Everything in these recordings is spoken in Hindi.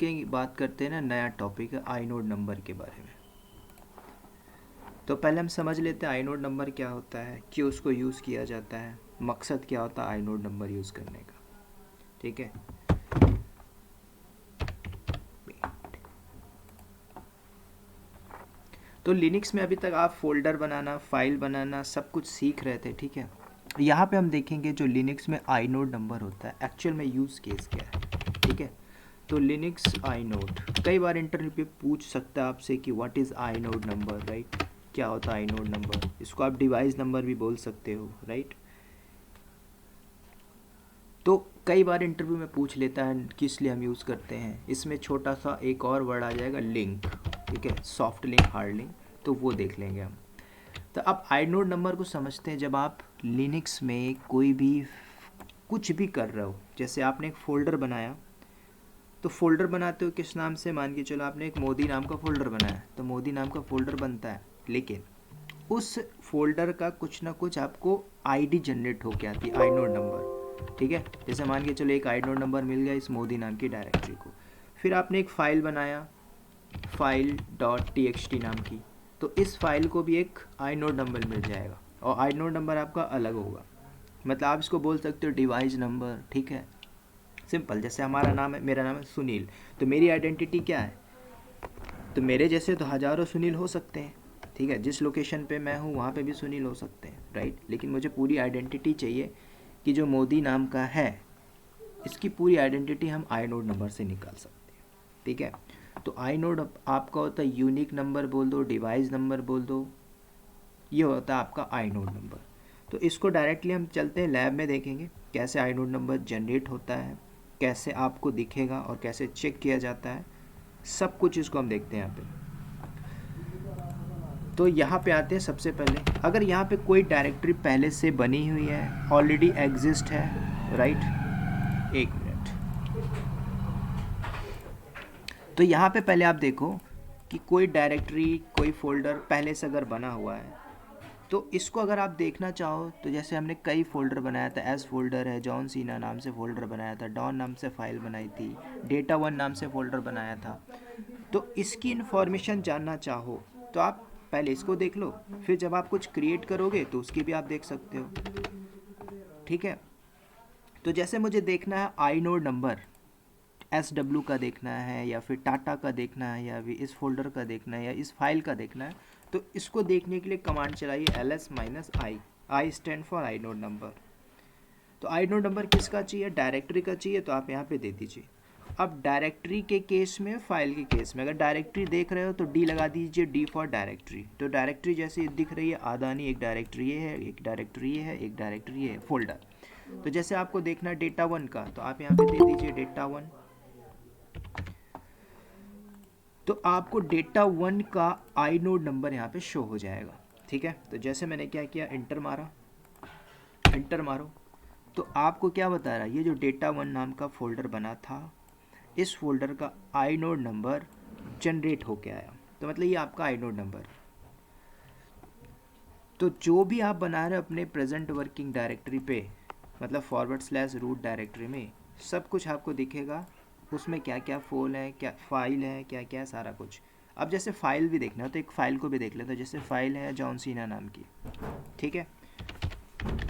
बात करते हैं ना, नया टॉपिक है आइनोड नंबर के बारे में। तो पहले हम समझ लेते हैं आइनोड नंबर क्या होता है, क्यों उसको यूज़ किया जाता है, मकसद क्या होता है आइनोड नंबर यूज़ करने का। ठीक है, तो लिनक्स में अभी तक आप फोल्डर बनाना, फाइल बनाना सब कुछ सीख रहे थे। ठीक है, यहाँ पे हम देखेंगे जो लिनक्स में आइनोड नंबर होता है एक्चुअल में यूज़ केस क्या है। ठीक है, तो लिनक्स आइनोड कई बार इंटरव्यू पे पूछ सकता है आपसे कि what is inode number, right. क्या होता है आइनोड नंबर, इसको आप डिवाइस नंबर भी बोल सकते हो, राइट। तो कई बार इंटरव्यू में पूछ लेता है किस लिए हम यूज़ करते हैं। इसमें छोटा सा एक और वर्ड आ जाएगा लिंक, ठीक है, सॉफ्ट लिंक, हार्ड लिंक, तो वो देख लेंगे हम। तो अब आइनोड नंबर को समझते हैं। जब आप लिनक्स में कोई भी कुछ भी कर रहे हो, जैसे आपने एक फ़ोल्डर बनाया, तो फोल्डर बनाते हो किस नाम से, मान के चलो आपने एक मोदी नाम का फ़ोल्डर बनाया, तो मोदी नाम का फ़ोल्डर बनता है, लेकिन उस फोल्डर का कुछ ना कुछ आपको आईडी जनरेट होके आती है, आइनोड नंबर। ठीक है, जैसे मान के चलो एक आइनोड नंबर मिल गया इस मोदी नाम की डायरेक्टरी को, फिर आपने एक फ़ाइल बनाया फाइल डॉट txt नाम की, तो इस फाइल को भी एक आइनोड नंबर मिल जाएगा, और आइनोड नंबर आपका अलग होगा। मतलब आप इसको बोल सकते हो डिवाइस नंबर। ठीक है, सिंपल, जैसे हमारा नाम है, मेरा नाम है सुनील, तो मेरी आइडेंटिटी क्या है, तो मेरे जैसे तो हज़ारों सुनील हो सकते हैं। ठीक है, जिस लोकेशन पे मैं हूँ वहाँ पे भी सुनील हो सकते हैं, राइट। लेकिन मुझे पूरी आइडेंटिटी चाहिए कि जो मोदी नाम का है इसकी पूरी आइडेंटिटी हम आइनोड नंबर से निकाल सकते हैं। ठीक है, तो आइनोड आपका होता है यूनिक नंबर बोल दो, डिवाइस नंबर बोल दो, ये होता है आपका आइनोड नंबर। तो इसको डायरेक्टली हम चलते हैं लैब में, देखेंगे कैसे आइनोड नंबर जनरेट होता है, कैसे आपको दिखेगा और कैसे चेक किया जाता है, सब कुछ इसको हम देखते हैं यहाँ पे। तो यहाँ पे आते हैं सबसे पहले, अगर यहाँ पे कोई डायरेक्टरी पहले से बनी हुई है, ऑलरेडी एग्जिस्ट है, राइट। एक मिनट, तो यहाँ पे पहले आप देखो कि कोई डायरेक्टरी, कोई फोल्डर पहले से अगर बना हुआ है, तो इसको अगर आप देखना चाहो, तो जैसे हमने कई फोल्डर बनाया था, एस फोल्डर है, जॉन सीना नाम से फोल्डर बनाया था, डॉन नाम से फाइल बनाई थी, डेटा वन नाम से फोल्डर बनाया था, तो इसकी इन्फॉर्मेशन जानना चाहो तो आप पहले इसको देख लो, फिर जब आप कुछ क्रिएट करोगे तो उसकी भी आप देख सकते हो। ठीक है, तो जैसे मुझे देखना है आइनोड नंबर, SW का देखना है, या फिर टाटा का देखना है, या फिर इस फोल्डर का देखना है, या इस फाइल का देखना है, तो इसको देखने के लिए कमांड चलाइए ls-i, I stand for inode number. तो आइनोड नंबर किसका चाहिए, डायरेक्टरी का चाहिए, तो आप यहाँ पे दे दीजिए। अब डायरेक्टरी के केस में, फाइल के केस में, अगर डायरेक्टरी देख रहे हो तो डी लगा दीजिए, डी फॉर डायरेक्टरी। तो डायरेक्टरी जैसे दिख रही है आदानी, एक डायरेक्टरी ये है, एक डायरेक्टरी ये है, एक डायरेक्टरी ये है, फोल्डर। तो जैसे आपको देखना है डेटा वन का, तो आप यहाँ पे दे दीजिए डेटा वन। तो आपको डेटा वन का आइनोड नंबर यहाँ पे शो हो जाएगा। ठीक है, तो जैसे मैंने क्या किया, इंटर मारा, इंटर मारो, तो आपको क्या बता रहा है, ये जो डेटा वन नाम का फोल्डर बना था, इस फोल्डर का आइनोड नंबर जनरेट होके आया, तो मतलब ये आपका आइनोड नंबर। तो जो भी आप बना रहे हो अपने प्रेजेंट वर्किंग डायरेक्टरी पे, मतलब /रूट डायरेक्टरी में, सब कुछ आपको दिखेगा, उसमें क्या क्या फोल है, क्या फाइल है, क्या क्या सारा कुछ। अब जैसे फाइल भी देखना है तो एक फ़ाइल को भी देख लेते हैं, जैसे फाइल है जॉन सीना नाम की। ठीक है,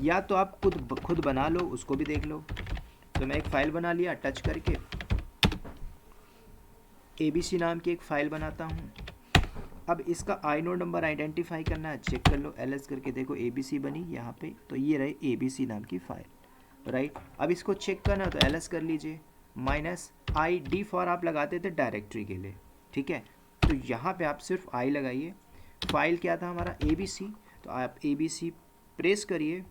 या तो आप खुद बना लो, उसको भी देख लो। तो मैं एक फ़ाइल बना लिया, टच करके ABC नाम की एक फ़ाइल बनाता हूँ। अब इसका आइनोड नंबर आइडेंटिफाई करना है, चेक कर लो, LS करके देखो ABC बनी यहाँ पे, तो ये रही ABC नाम की फ़ाइल, राइट। अब इसको चेक करना है तो LS कर लीजिए, -ID फॉर आप लगाते थे डायरेक्टरी के लिए। ठीक है, तो यहाँ पे आप सिर्फ I लगाइए। फाइल क्या था हमारा ABC, तो आप ABC प्रेस करिए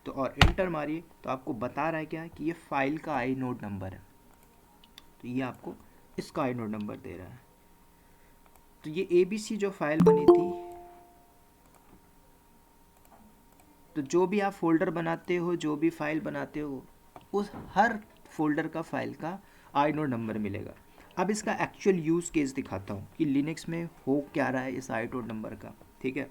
तो, और इंटर मारिए, तो आपको बता रहा है क्या कि ये फाइल का आइनोड नंबर है, तो ये आपको इसका आइनोड नंबर दे रहा है। तो ये ABC जो फाइल बनी थी, तो जो भी आप फोल्डर बनाते हो, जो भी फाइल बनाते हो, उस हर फोल्डर का फाइल का आइनोड नंबर मिलेगा। अब इसका एक्चुअल यूज़ केस दिखाता हूँ कि लिनक्स में हो क्या रहा है इस आइनोड नंबर का। ठीक है,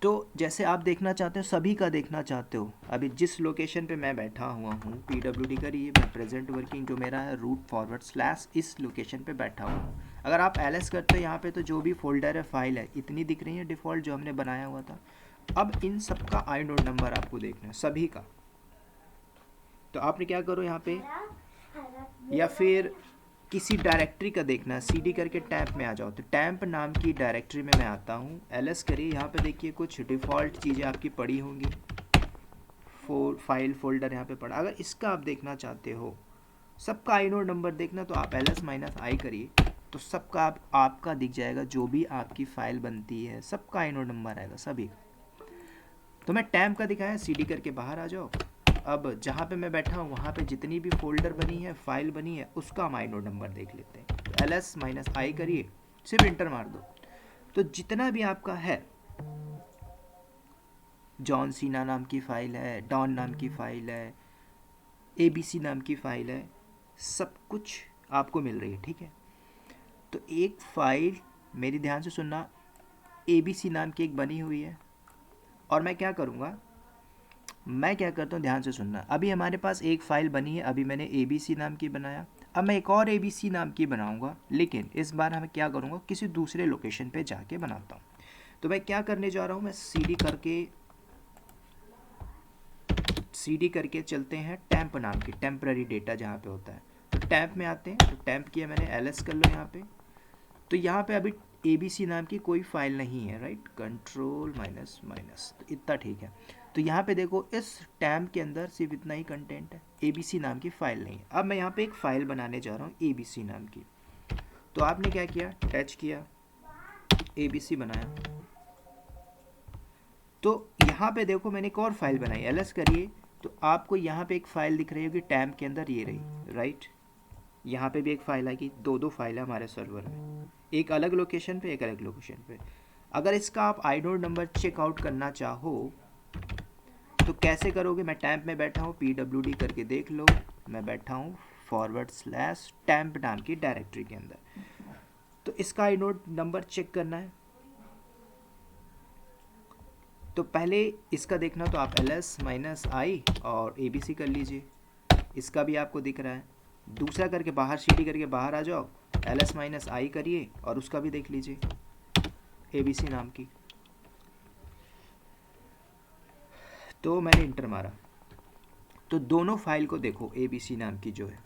तो जैसे आप देखना चाहते हो, सभी का देखना चाहते हो, अभी जिस लोकेशन पे मैं बैठा हुआ हूँ PWD करिए, मैं प्रेजेंट वर्किंग जो मेरा है √/ इस लोकेशन पे बैठा हुआ हूँ। अगर आप LS करते हो यहाँ पे तो जो भी फोल्डर है, फाइल है, इतनी दिख रही है डिफ़ॉल्ट जो हमने बनाया हुआ था। अब इन सब का inode नंबर आपको देखना है, सभी का। तो आपने क्या करो यहाँ पे, या फिर किसी डायरेक्टरी का देखना है, CD करके टैम्प में आ जाओ। तो टैम्प नाम की डायरेक्टरी में मैं आता हूँ, LS करिए, यहाँ पे देखिए कुछ डिफ़ॉल्ट चीज़ें आपकी पड़ी होंगी, फाइल फोल्डर यहाँ पे पड़ा। अगर इसका आप देखना चाहते हो, सबका inode नंबर देखना, तो आप LS-I करिए, तो सबका आपका दिख जाएगा, जो भी आपकी फ़ाइल बनती है सबका inode नंबर आएगा सभी का। तो मैं टैम्प का दिखाया, CD करके बाहर आ जाओ। अब जहाँ पे मैं बैठा हूँ वहाँ पे जितनी भी फोल्डर बनी है, फाइल बनी है, उसका हम inode नंबर देख लेते हैं। तो LS-I करिए, सिर्फ इंटर मार दो, तो जितना भी आपका है, जॉन सीना नाम की फ़ाइल है, डॉन नाम की फ़ाइल है, ABC नाम की फ़ाइल है, सब कुछ आपको मिल रही है, ठीक है। तो एक फ़ाइल, मेरी ध्यान से सुनना, ABC नाम की एक बनी हुई है, और मैं क्या करूँगा, मैं क्या करता हूँ, ध्यान से सुनना। अभी हमारे पास एक फ़ाइल बनी है, अभी मैंने ABC नाम की बनाया, अब मैं एक और ABC नाम की बनाऊँगा, लेकिन इस बार मैं क्या करूँगा, किसी दूसरे लोकेशन पे जाके बनाता हूँ। तो मैं क्या करने जा रहा हूँ, मैं CD करके चलते हैं टैम्प नाम की, टेम्पररी डेटा जहाँ पे होता है। तो टैम्प में आते हैं, तो टैम्प किया मैंने, LS कर लो यहाँ पे। तो यहाँ पे अभी ABC नाम की कोई फाइल नहीं है, राइट, कंट्रोल माइनस, तो इतना ठीक है। तो यहाँ पे देखो, इस टैम्प के अंदर सिर्फ इतना ही कंटेंट है, ABC नाम की फ़ाइल नहीं है। अब मैं यहाँ पे एक फ़ाइल बनाने जा रहा हूँ ABC नाम की। तो आपने क्या किया, टच किया, ABC बनाया। तो यहाँ पे देखो, मैंने एक और फाइल बनाई, LS करिए, तो आपको यहाँ पे एक फ़ाइल दिख रही होगी टैम्प के अंदर, ये रही, राइट। यहाँ पे भी एक फ़ाइल आएगी, दो फाइल है हमारे सर्वर में, एक अलग लोकेशन पे, एक अलग लोकेशन पे। अगर इसका आप inode नंबर चेकआउट करना चाहो तो कैसे करोगे, मैं टैम्प में बैठा हूँ, PWD करके देख लो, मैं बैठा हूँ / टैम्प नाम की डायरेक्टरी के अंदर। तो इसका inode नंबर चेक करना है, तो पहले इसका देखना, तो आप LS-I और ABC कर लीजिए, इसका भी आपको दिख रहा है। दूसरा करके बाहर, CD करके बाहर आ जाओ, LS-I करिए और उसका भी देख लीजिए, ABC नाम की। तो मैंने इंटर मारा, तो दोनों फाइल को देखो, ABC नाम की जो है।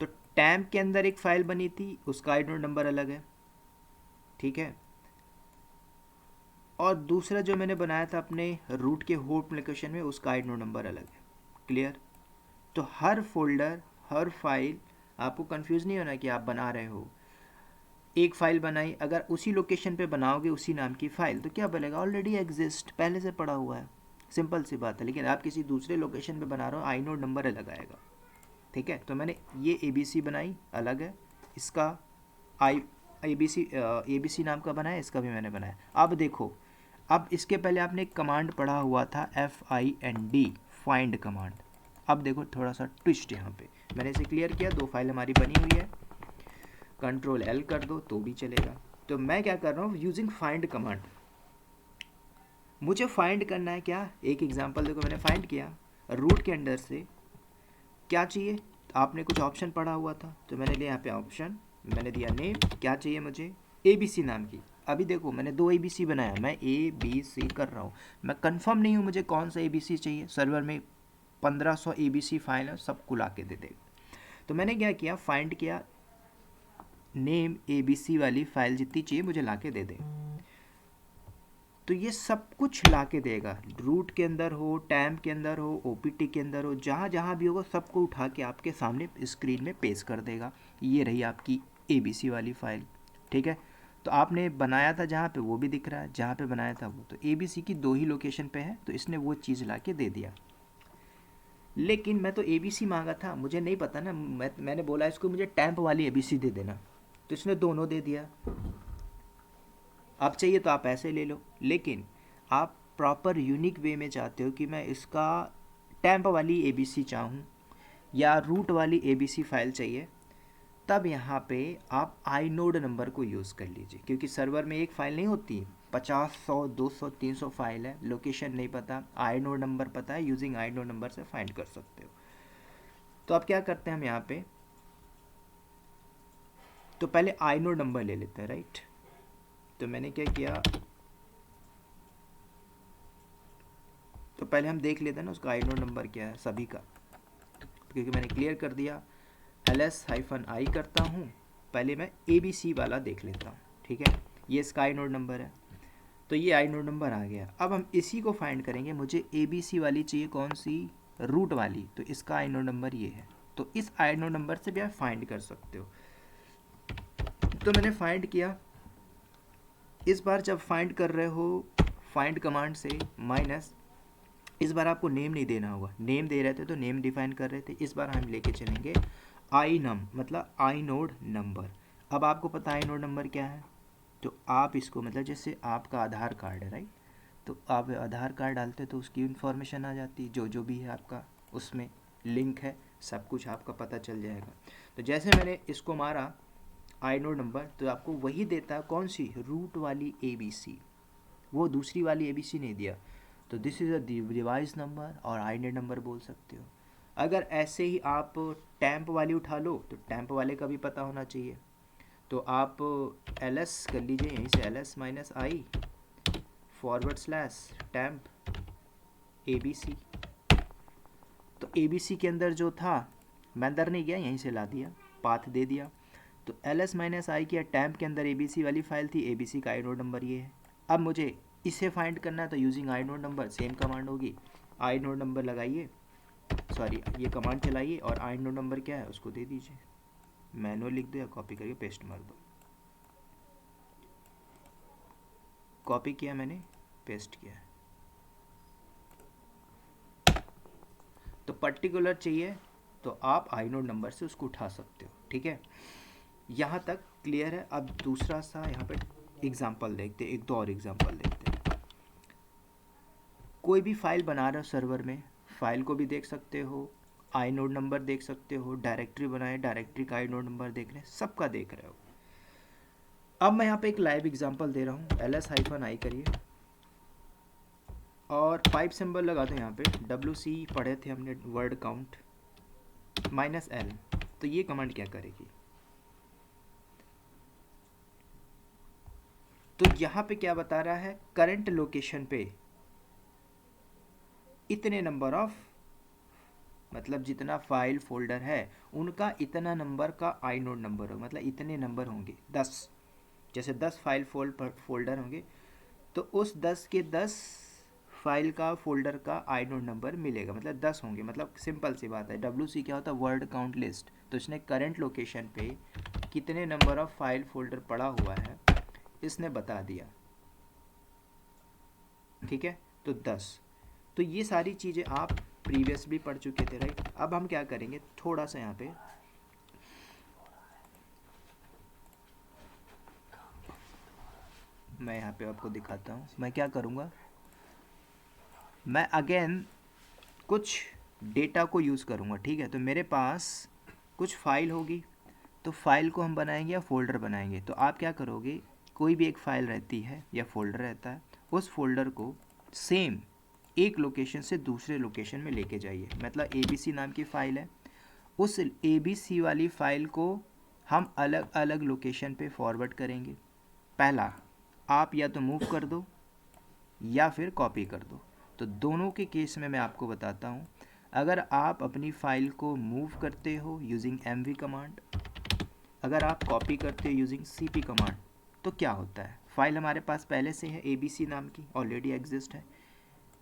तो टैम्प के अंदर एक फ़ाइल बनी थी, उसका inode नंबर अलग है, ठीक है। और दूसरा जो मैंने बनाया था अपने रूट के होम लोकेशन में, उसका inode नंबर अलग है, क्लियर। तो हर फोल्डर, हर फाइल, आपको कंफ्यूज नहीं होना कि आप बना रहे हो। एक फ़ाइल बनाई, अगर उसी लोकेशन पे बनाओगे उसी नाम की फ़ाइल, तो क्या बनेगा, ऑलरेडी एग्जिस्ट, पहले से पड़ा हुआ है, सिंपल सी बात है। लेकिन आप किसी दूसरे लोकेशन पे बना रहे हो, inode नंबर अलग आएगा, ठीक है। तो मैंने ये ABC बनाई, अलग है, इसका ABC नाम का बनाया, इसका भी मैंने बनाया। अब देखो, अब इसके पहले आपने एक कमांड पढ़ा हुआ था, FIND, फाइंड कमांड। अब देखो थोड़ा सा ट्विस्ट यहाँ पे, मैंने इसे क्लियर किया, दो फाइल हमारी बनी हुई है, Ctrl-L कर दो तो भी चलेगा। तो मैं क्या कर रहा हूँ, यूजिंग फाइंड कमांड, मुझे फाइंड करना है क्या, एक एग्जांपल देखो, मैंने फाइंड किया रूट के अंदर से, क्या चाहिए, तो आपने कुछ ऑप्शन पढ़ा हुआ था, तो मैंने लिया यहाँ पे ऑप्शन, मैंने दिया नेम, क्या चाहिए मुझे, ABC नाम की। अभी देखो मैंने 2 ABC बनाया, मैं ABC कर रहा हूँ, मैं कंफर्म नहीं हूँ मुझे कौन सा ABC चाहिए, सर्वर में 1500 ABC फाइल है, सबको ला के दे देगा। तो मैंने क्या किया, फाइंड किया, नेम ABC वाली फ़ाइल जितनी चाहिए मुझे ला के दे दे। तो ये सब कुछ ला के देगा, रूट के अंदर हो, टैम्प के अंदर हो, OPT के अंदर हो, जहाँ जहाँ भी होगा सबको उठा के आपके सामने स्क्रीन में पेश कर देगा। ये रही आपकी ABC वाली फ़ाइल, ठीक है। तो आपने बनाया था जहाँ पे, वो भी दिख रहा है, जहाँ पे बनाया था वो, तो ABC की 2 ही लोकेशन पे है, तो इसने वो चीज़ ला के दे दिया। लेकिन मैं तो ABC मांगा था, मुझे नहीं पता ना, मैंने बोला इसको मुझे टैम्प वाली ABC दे देना, तो इसने दोनों दे दिया। आप चाहिए तो आप ऐसे ले लो, लेकिन आप प्रॉपर यूनिक वे में चाहते हो कि मैं इसका टैम्प वाली ABC चाहूँ या रूट वाली ABC फाइल चाहिए, तब यहाँ पे आप आई नोड नंबर को यूज़ कर लीजिए, क्योंकि सर्वर में एक फ़ाइल नहीं होती, 50, 100, 200, 300 फाइल है, लोकेशन नहीं पता, आई नोड नंबर पता है, यूजिंग आई नोड नंबर से फाइंड कर सकते हो। तो अब क्या करते हैं हम यहाँ पे, तो पहले आई नोड नंबर ले लेते हैं, राइट। तो मैंने क्या किया, तो पहले हम देख लेते हैं ना उसका आई नोड नंबर क्या है सभी का, क्योंकि मैंने क्लियर कर दिया ls-i करता हूँ, पहले मैं ABC वाला देख लेता हूँ, ठीक है। ये इसका आई नोड नंबर है, तो ये आई नोड नंबर आ गया। अब हम इसी को फाइंड करेंगे, मुझे ABC वाली चाहिए, कौन सी, रूट वाली, तो इसका आई नोड नंबर ये है। तो इस आई नोड नंबर से भी आप फाइंड कर सकते हो। तो मैंने फाइंड किया। इस बार जब फाइंड कर रहे हो फाइंड कमांड से माइनस, इस बार आपको नेम नहीं देना होगा, नेम दे रहे थे तो नेम डिफाइन कर रहे थे, इस बार हम लेके चलेंगे आई नम, मतलब आई नोड नंबर। अब आपको पता आई नोड नंबर क्या है, तो आप इसको, मतलब जैसे आपका आधार कार्ड है, राइट, तो आप आधार कार्ड डालते तो उसकी इन्फॉर्मेशन आ जाती है, जो भी है आपका उसमें लिंक है, सब कुछ आपका पता चल जाएगा। तो जैसे मैंने इसको मारा आई नोड नंबर, तो आपको वही देता है, कौन सी, रूट वाली ABC, वो दूसरी वाली ABC नहीं दिया। तो this is a device number और आई नोड नंबर बोल सकते हो। अगर ऐसे ही आप टैंप वाली उठा लो तो टैंप वाले का भी पता होना चाहिए, तो आप ls कर लीजिए, यहीं से ls-i / टैंप ABC। तो ABC के अंदर जो था, मैं अंदर नहीं गया, यहीं से ला दिया, पाथ दे दिया। तो ls-i किया, टैंप के अंदर ABC वाली फाइल थी, ABC का आई नोड नंबर ये है। अब मुझे इसे फाइंड करना है, तो using I node number same command होगी, आई नोड नंबर लगाइए, सॉरी ये कमांड चलाइए और आई नोड नंबर क्या है उसको दे दीजिए, मैनुअल लिख दो या कॉपी करके पेस्ट मार दो। कॉपी किया मैंने, पेस्ट किया। तो पर्टिकुलर चाहिए तो आप आई नोड नंबर से उसको उठा सकते हो, ठीक है। यहाँ तक क्लियर है। अब दूसरा सा यहाँ पे एग्जाम्पल देखते हैं, एक दो और एग्जाम्पल देखते हैं। कोई भी फाइल बना रहे हो सर्वर में, फाइल को भी देख सकते हो, आई नोड नंबर देख सकते हो, डायरेक्टरी बनाए, डायरेक्टरी का आई नोड नंबर देख रहे हैं, सबका देख रहे हो। अब मैं यहाँ पे एक लाइव एग्जांपल दे रहा हूँ, ls-i करिए और 5 सिंबल लगा दो यहाँ पे, WC पढ़े थे हमने वर्ड काउंट -l। तो ये कमांड क्या करेगी, तो यहाँ पे क्या बता रहा है, करंट लोकेशन पे इतने नंबर ऑफ, मतलब जितना फाइल फोल्डर है उनका इतना नंबर का आई नोड नंबर हो, मतलब इतने नंबर होंगे 10, जैसे 10 फाइल फोल्डर होंगे, तो उस 10 के 10 फाइल का फोल्डर का आई नोड नंबर मिलेगा, मतलब 10 होंगे। मतलब सिंपल सी बात है, WC क्या होता है, वर्ड काउंट लिस्ट। तो इसने करंट लोकेशन पे कितने नंबर ऑफ फाइल फोल्डर पड़ा हुआ है इसने बता दिया, ठीक है। तो 10, तो ये सारी चीज़ें आप प्रीवियस भी पढ़ चुके थे, राइट। अब हम क्या करेंगे, थोड़ा सा यहाँ पे मैं यहाँ पे आपको दिखाता हूँ। मैं क्या करूँगा, मैं अगेन कुछ डेटा को यूज़ करूँगा, ठीक है। तो मेरे पास कुछ फाइल होगी, तो फाइल को हम बनाएंगे या फोल्डर बनाएंगे। तो आप क्या करोगे, कोई भी एक फ़ाइल रहती है या फोल्डर रहता है, उस फोल्डर को सेम एक लोकेशन से दूसरे लोकेशन में लेके जाइए। मतलब ABC नाम की फ़ाइल है, उस ABC वाली फ़ाइल को हम अलग अलग लोकेशन पे फॉरवर्ड करेंगे। पहला, आप या तो मूव कर दो या फिर कॉपी कर दो। तो दोनों के केस में मैं आपको बताता हूँ। अगर आप अपनी फ़ाइल को मूव करते हो यूजिंग MV कमांड, अगर आप कॉपी करते हो यूजिंग CP कमांड, तो क्या होता है, फ़ाइल हमारे पास पहले से है ABC नाम की, ऑलरेडी एग्जिस्ट है,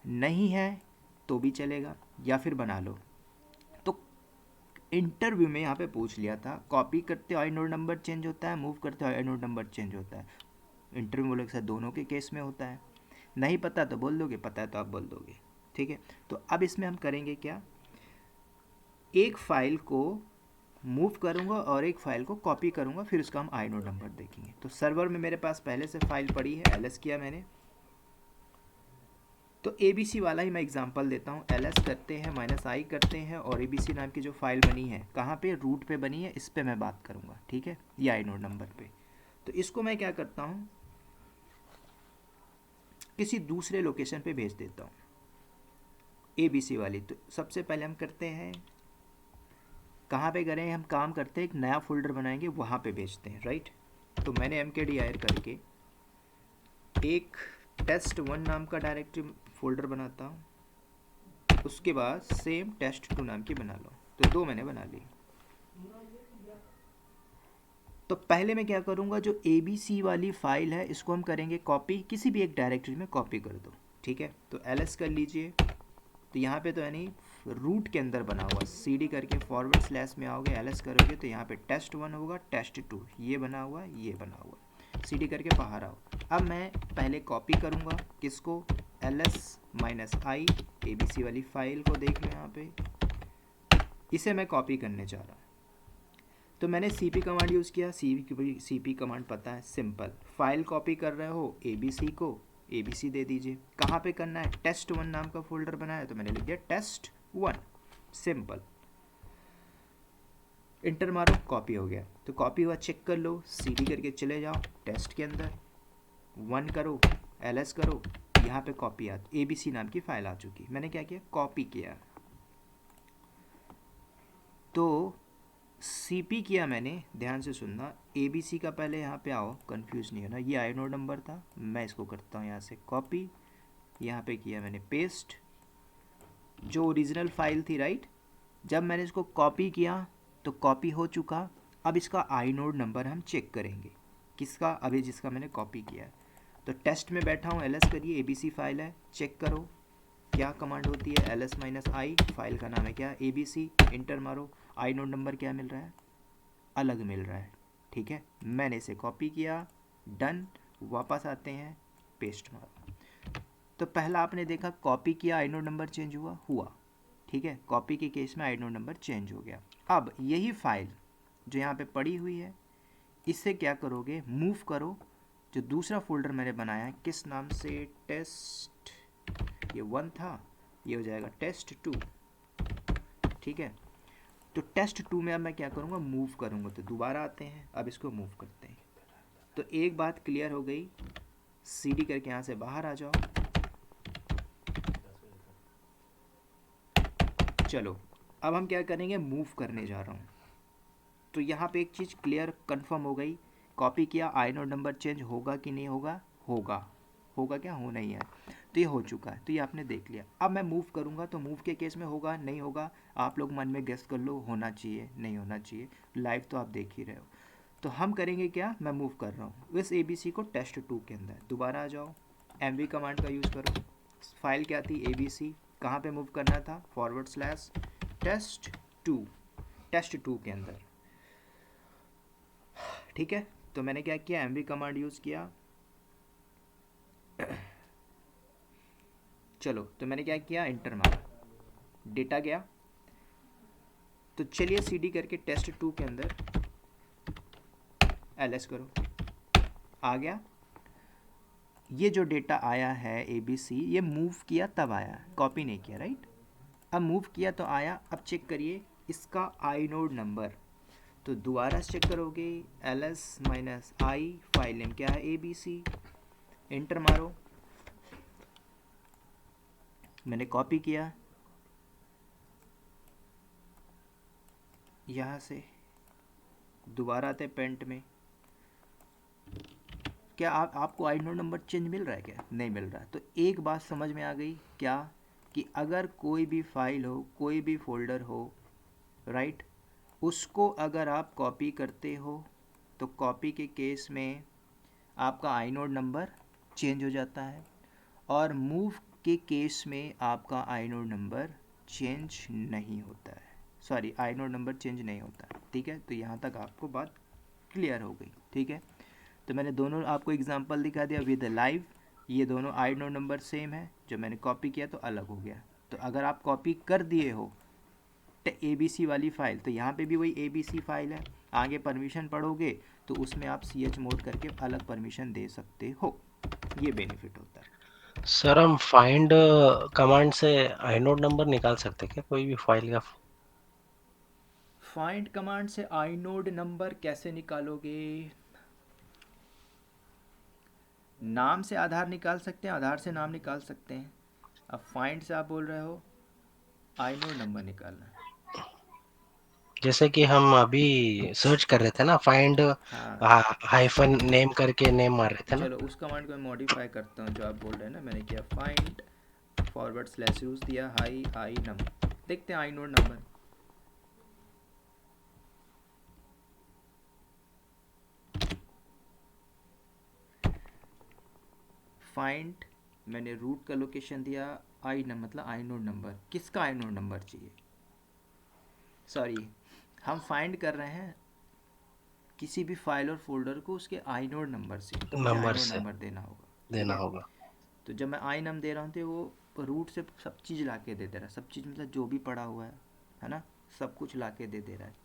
नहीं है तो भी चलेगा, या फिर बना लो। तो इंटरव्यू में यहाँ पे पूछ लिया था, कॉपी करते हो आई नोड नंबर चेंज होता है, मूव करते हो आई नोड नंबर चेंज होता है। इंटरव्यू बोले सर दोनों के केस में होता है। नहीं पता तो बोल दोगे, पता है तो आप बोल दोगे, ठीक है। तो अब इसमें हम करेंगे क्या, एक फ़ाइल को मूव करूँगा और एक फ़ाइल को कॉपी करूँगा, फिर उसका हम आई नोड नंबर देखेंगे। तो सर्वर में मेरे पास पहले से फ़ाइल पड़ी है, ls किया मैंने, तो ABC वाला ही मैं एग्जांपल देता हूँ। ls करते हैं, -i करते हैं, और ABC नाम की जो फाइल बनी है कहाँ पे, रूट पे बनी है, इस पे मैं बात करूँगा, ठीक है, ये आइनोड नंबर पे। तो इसको मैं क्या करता हूँ, किसी दूसरे लोकेशन पे भेज देता हूँ ABC वाली। तो सबसे पहले हम करते हैं, कहाँ पे करें, हम काम करते हैं एक नया फोल्डर बनाएंगे, वहाँ पे भेजते हैं, राइट। तो मैंने mkdir करके एक test1 नाम का डायरेक्टरी फोल्डर बनाता हूँ, उसके बाद सेम test2 नाम की बना लो। तो 2 मैंने बना ली। तो पहले मैं क्या करूँगा, जो ABC वाली फाइल है इसको हम करेंगे कॉपी, किसी भी एक डायरेक्टरी में कॉपी कर दो, ठीक है। तो ls कर लीजिए। तो यहाँ पे तो यानी रूट के अंदर बना हुआ, cd करके फॉरवर्ड स्लैश में आओगे, ls करोगे तो यहाँ पे test1 होगा, test2 ये बना हुआ, ये बना हुआ, cd करके बाहर आओ। अब मैं पहले कॉपी करूँगा, किसको, ls-i ABC वाली फाइल को देख लो यहाँ पे, इसे मैं कॉपी करने जा रहा हूँ। तो मैंने cp कमांड यूज़ किया। cp कमांड पता है, सिंपल, फाइल कॉपी कर रहे हो ABC को, ABC दे दीजिए। कहाँ पे करना है, test1 नाम का फोल्डर बनाया तो मैंने लिख दिया test1, सिंपल। इंटर मारो, कॉपी हो गया। तो कॉपी हुआ, चेक कर लो, cd करके चले जाओ टेस्ट के अंदर, 1 करो, ls करो, यहाँ पे कॉपी आ, ABC नाम की फाइल आ चुकी। मैंने क्या किया, कॉपी किया। तो cp किया मैंने, ध्यान से सुनना, ABC का पहले यहाँ पे आओ, कंफ्यूज नहीं होना, ये आइनोड नंबर था, मैं इसको करता हूँ यहाँ से कॉपी, यहाँ पे किया मैंने पेस्ट, जो ओरिजिनल फाइल थी, राइट। जब मैंने इसको कॉपी किया तो कॉपी हो चुका। अब इसका आइनोड नंबर हम चेक करेंगे, किसका, अभी जिसका मैंने कॉपी किया है। तो टेस्ट में बैठा हूँ, ls करिए, ABC फाइल है, चेक करो क्या कमांड होती है, ls-i, फाइल का नाम है क्या, ABC, इंटर मारो, आइनोड नंबर क्या मिल रहा है, अलग मिल रहा है, ठीक है। मैंने इसे कॉपी किया, डन, वापस आते हैं, पेस्ट मारो। तो पहला आपने देखा, कॉपी किया, आइनोड नंबर चेंज हुआ, ठीक है। कॉपी के केस में आइनोड नंबर चेंज हो गया। अब यही फाइल जो यहाँ पे पड़ी हुई है, इससे क्या करोगे, मूव करो, जो दूसरा फोल्डर मैंने बनाया है, किस नाम से, टेस्ट, ये 1 था, ये हो जाएगा test2, ठीक है। तो test2 में अब मैं क्या करूँगा, मूव करूँगा। तो दोबारा आते हैं, अब इसको मूव करते हैं। तो एक बात क्लियर हो गई, cd करके यहाँ से बाहर आ जाओ। चलो अब हम क्या करेंगे, मूव करने जा रहा हूँ। तो यहाँ पे एक चीज़ क्लियर कंफर्म हो गई, कॉपी किया, आइनोड नंबर चेंज होगा कि नहीं होगा, होगा क्या, हो नहीं है, तो ये हो चुका है। तो ये आपने देख लिया। अब मैं मूव करूँगा, तो मूव के केस में होगा नहीं होगा, आप लोग मन में गेस कर लो, होना चाहिए नहीं होना चाहिए, लाइव तो आप देख ही रहे हो। तो हम करेंगे क्या, मैं मूव कर रहा हूँ इस ABC को test2 के अंदर, दोबारा आ जाओ, mv कमांड का यूज़ करो, फाइल क्या थी, ABC, कहाँ पे मूव करना था, फॉरवर्ड स्लैश test2 के अंदर, ठीक है। तो मैंने क्या किया, mv कमांड यूज़ किया। चलो, तो मैंने क्या किया, इंटर मारा, डेटा गया। तो चलिए cd करके test2 के अंदर ls करो, आ गया। ये जो डेटा आया है ABC, ये मूव किया तब आया, कॉपी नहीं किया, राइट। अब मूव किया तो आया। अब चेक करिए इसका आइनोड नंबर, तो दोबारा चेक करोगे, ls-i, फाइल नेम क्या है, ABC, इंटर मारो, मैंने कॉपी किया, यहाँ से दोबारा आते पेंट में। क्या आपको आइनोड नंबर चेंज मिल रहा है क्या, नहीं मिल रहा है। तो एक बात समझ में आ गई क्या, कि अगर कोई भी फाइल हो, कोई भी फोल्डर हो, राइट, उसको अगर आप कॉपी करते हो तो कॉपी के केस में आपका आइनोड नंबर चेंज हो जाता है, और मूव के केस में आपका आइनोड नंबर चेंज नहीं होता है, सॉरी, आइनोड नंबर चेंज नहीं होता है, ठीक है। तो यहाँ तक आपको बात क्लियर हो गई, ठीक है। तो मैंने दोनों आपको एग्जांपल दिखा दिया विद लाइव, ये दोनों आइनोड नंबर सेम है, जो मैंने कॉपी किया तो अलग हो गया। तो अगर आप कॉपी कर दिए हो ABC वाली फाइल, तो यहाँ पे भी वही ABC फाइल है, आगे परमिशन पढ़ोगे तो उसमें आप ch मोड करके अलग परमिशन दे सकते हो, ये बेनिफिट होता है। सर हम फाइंड कमांड से आइनोड नंबर निकाल सकते क्या कोई भी फाइल का? फाइंड कमांड से आईनोड नंबर कैसे निकालोगे? नाम से आधार निकाल सकते हैं, आधार से नाम निकाल सकते हैं। अब फाइंड से आप बोल रहे हो आईनोड नंबर निकालना है। जैसे कि हम अभी सर्च कर रहे थे ना, फाइंड हाँ, हाइफन नेम करके नेम मार रहे थे ना। चलो उस कमांड को मैं मॉडिफाई करता हूँ जो आप बोल रहे हैं ना। मैंने किया फाइंड फॉरवर्ड स्लैश यूज़ दिया हाई आई नंबर, देखते हैं आई नोड नंबर। फाइंड, मैंने रूट का लोकेशन दिया आई नंबर, मतलब आई नोड नंबर। किसका आई नोड नंबर चाहिए? सॉरी, हम फाइंड कर रहे हैं किसी भी फाइल और फोल्डर को उसके आई नोड नंबर से, तो मुझे आई नंबर नोड से नंबर देना होगा। ठीक देना है, होगा। तो जब मैं आई नम दे रहा हूँ तो वो रूट से सब चीज़ ला के दे दे रहा है। सब चीज़ मतलब जो भी पड़ा हुआ है ना, सब कुछ ला के दे दे रहा है।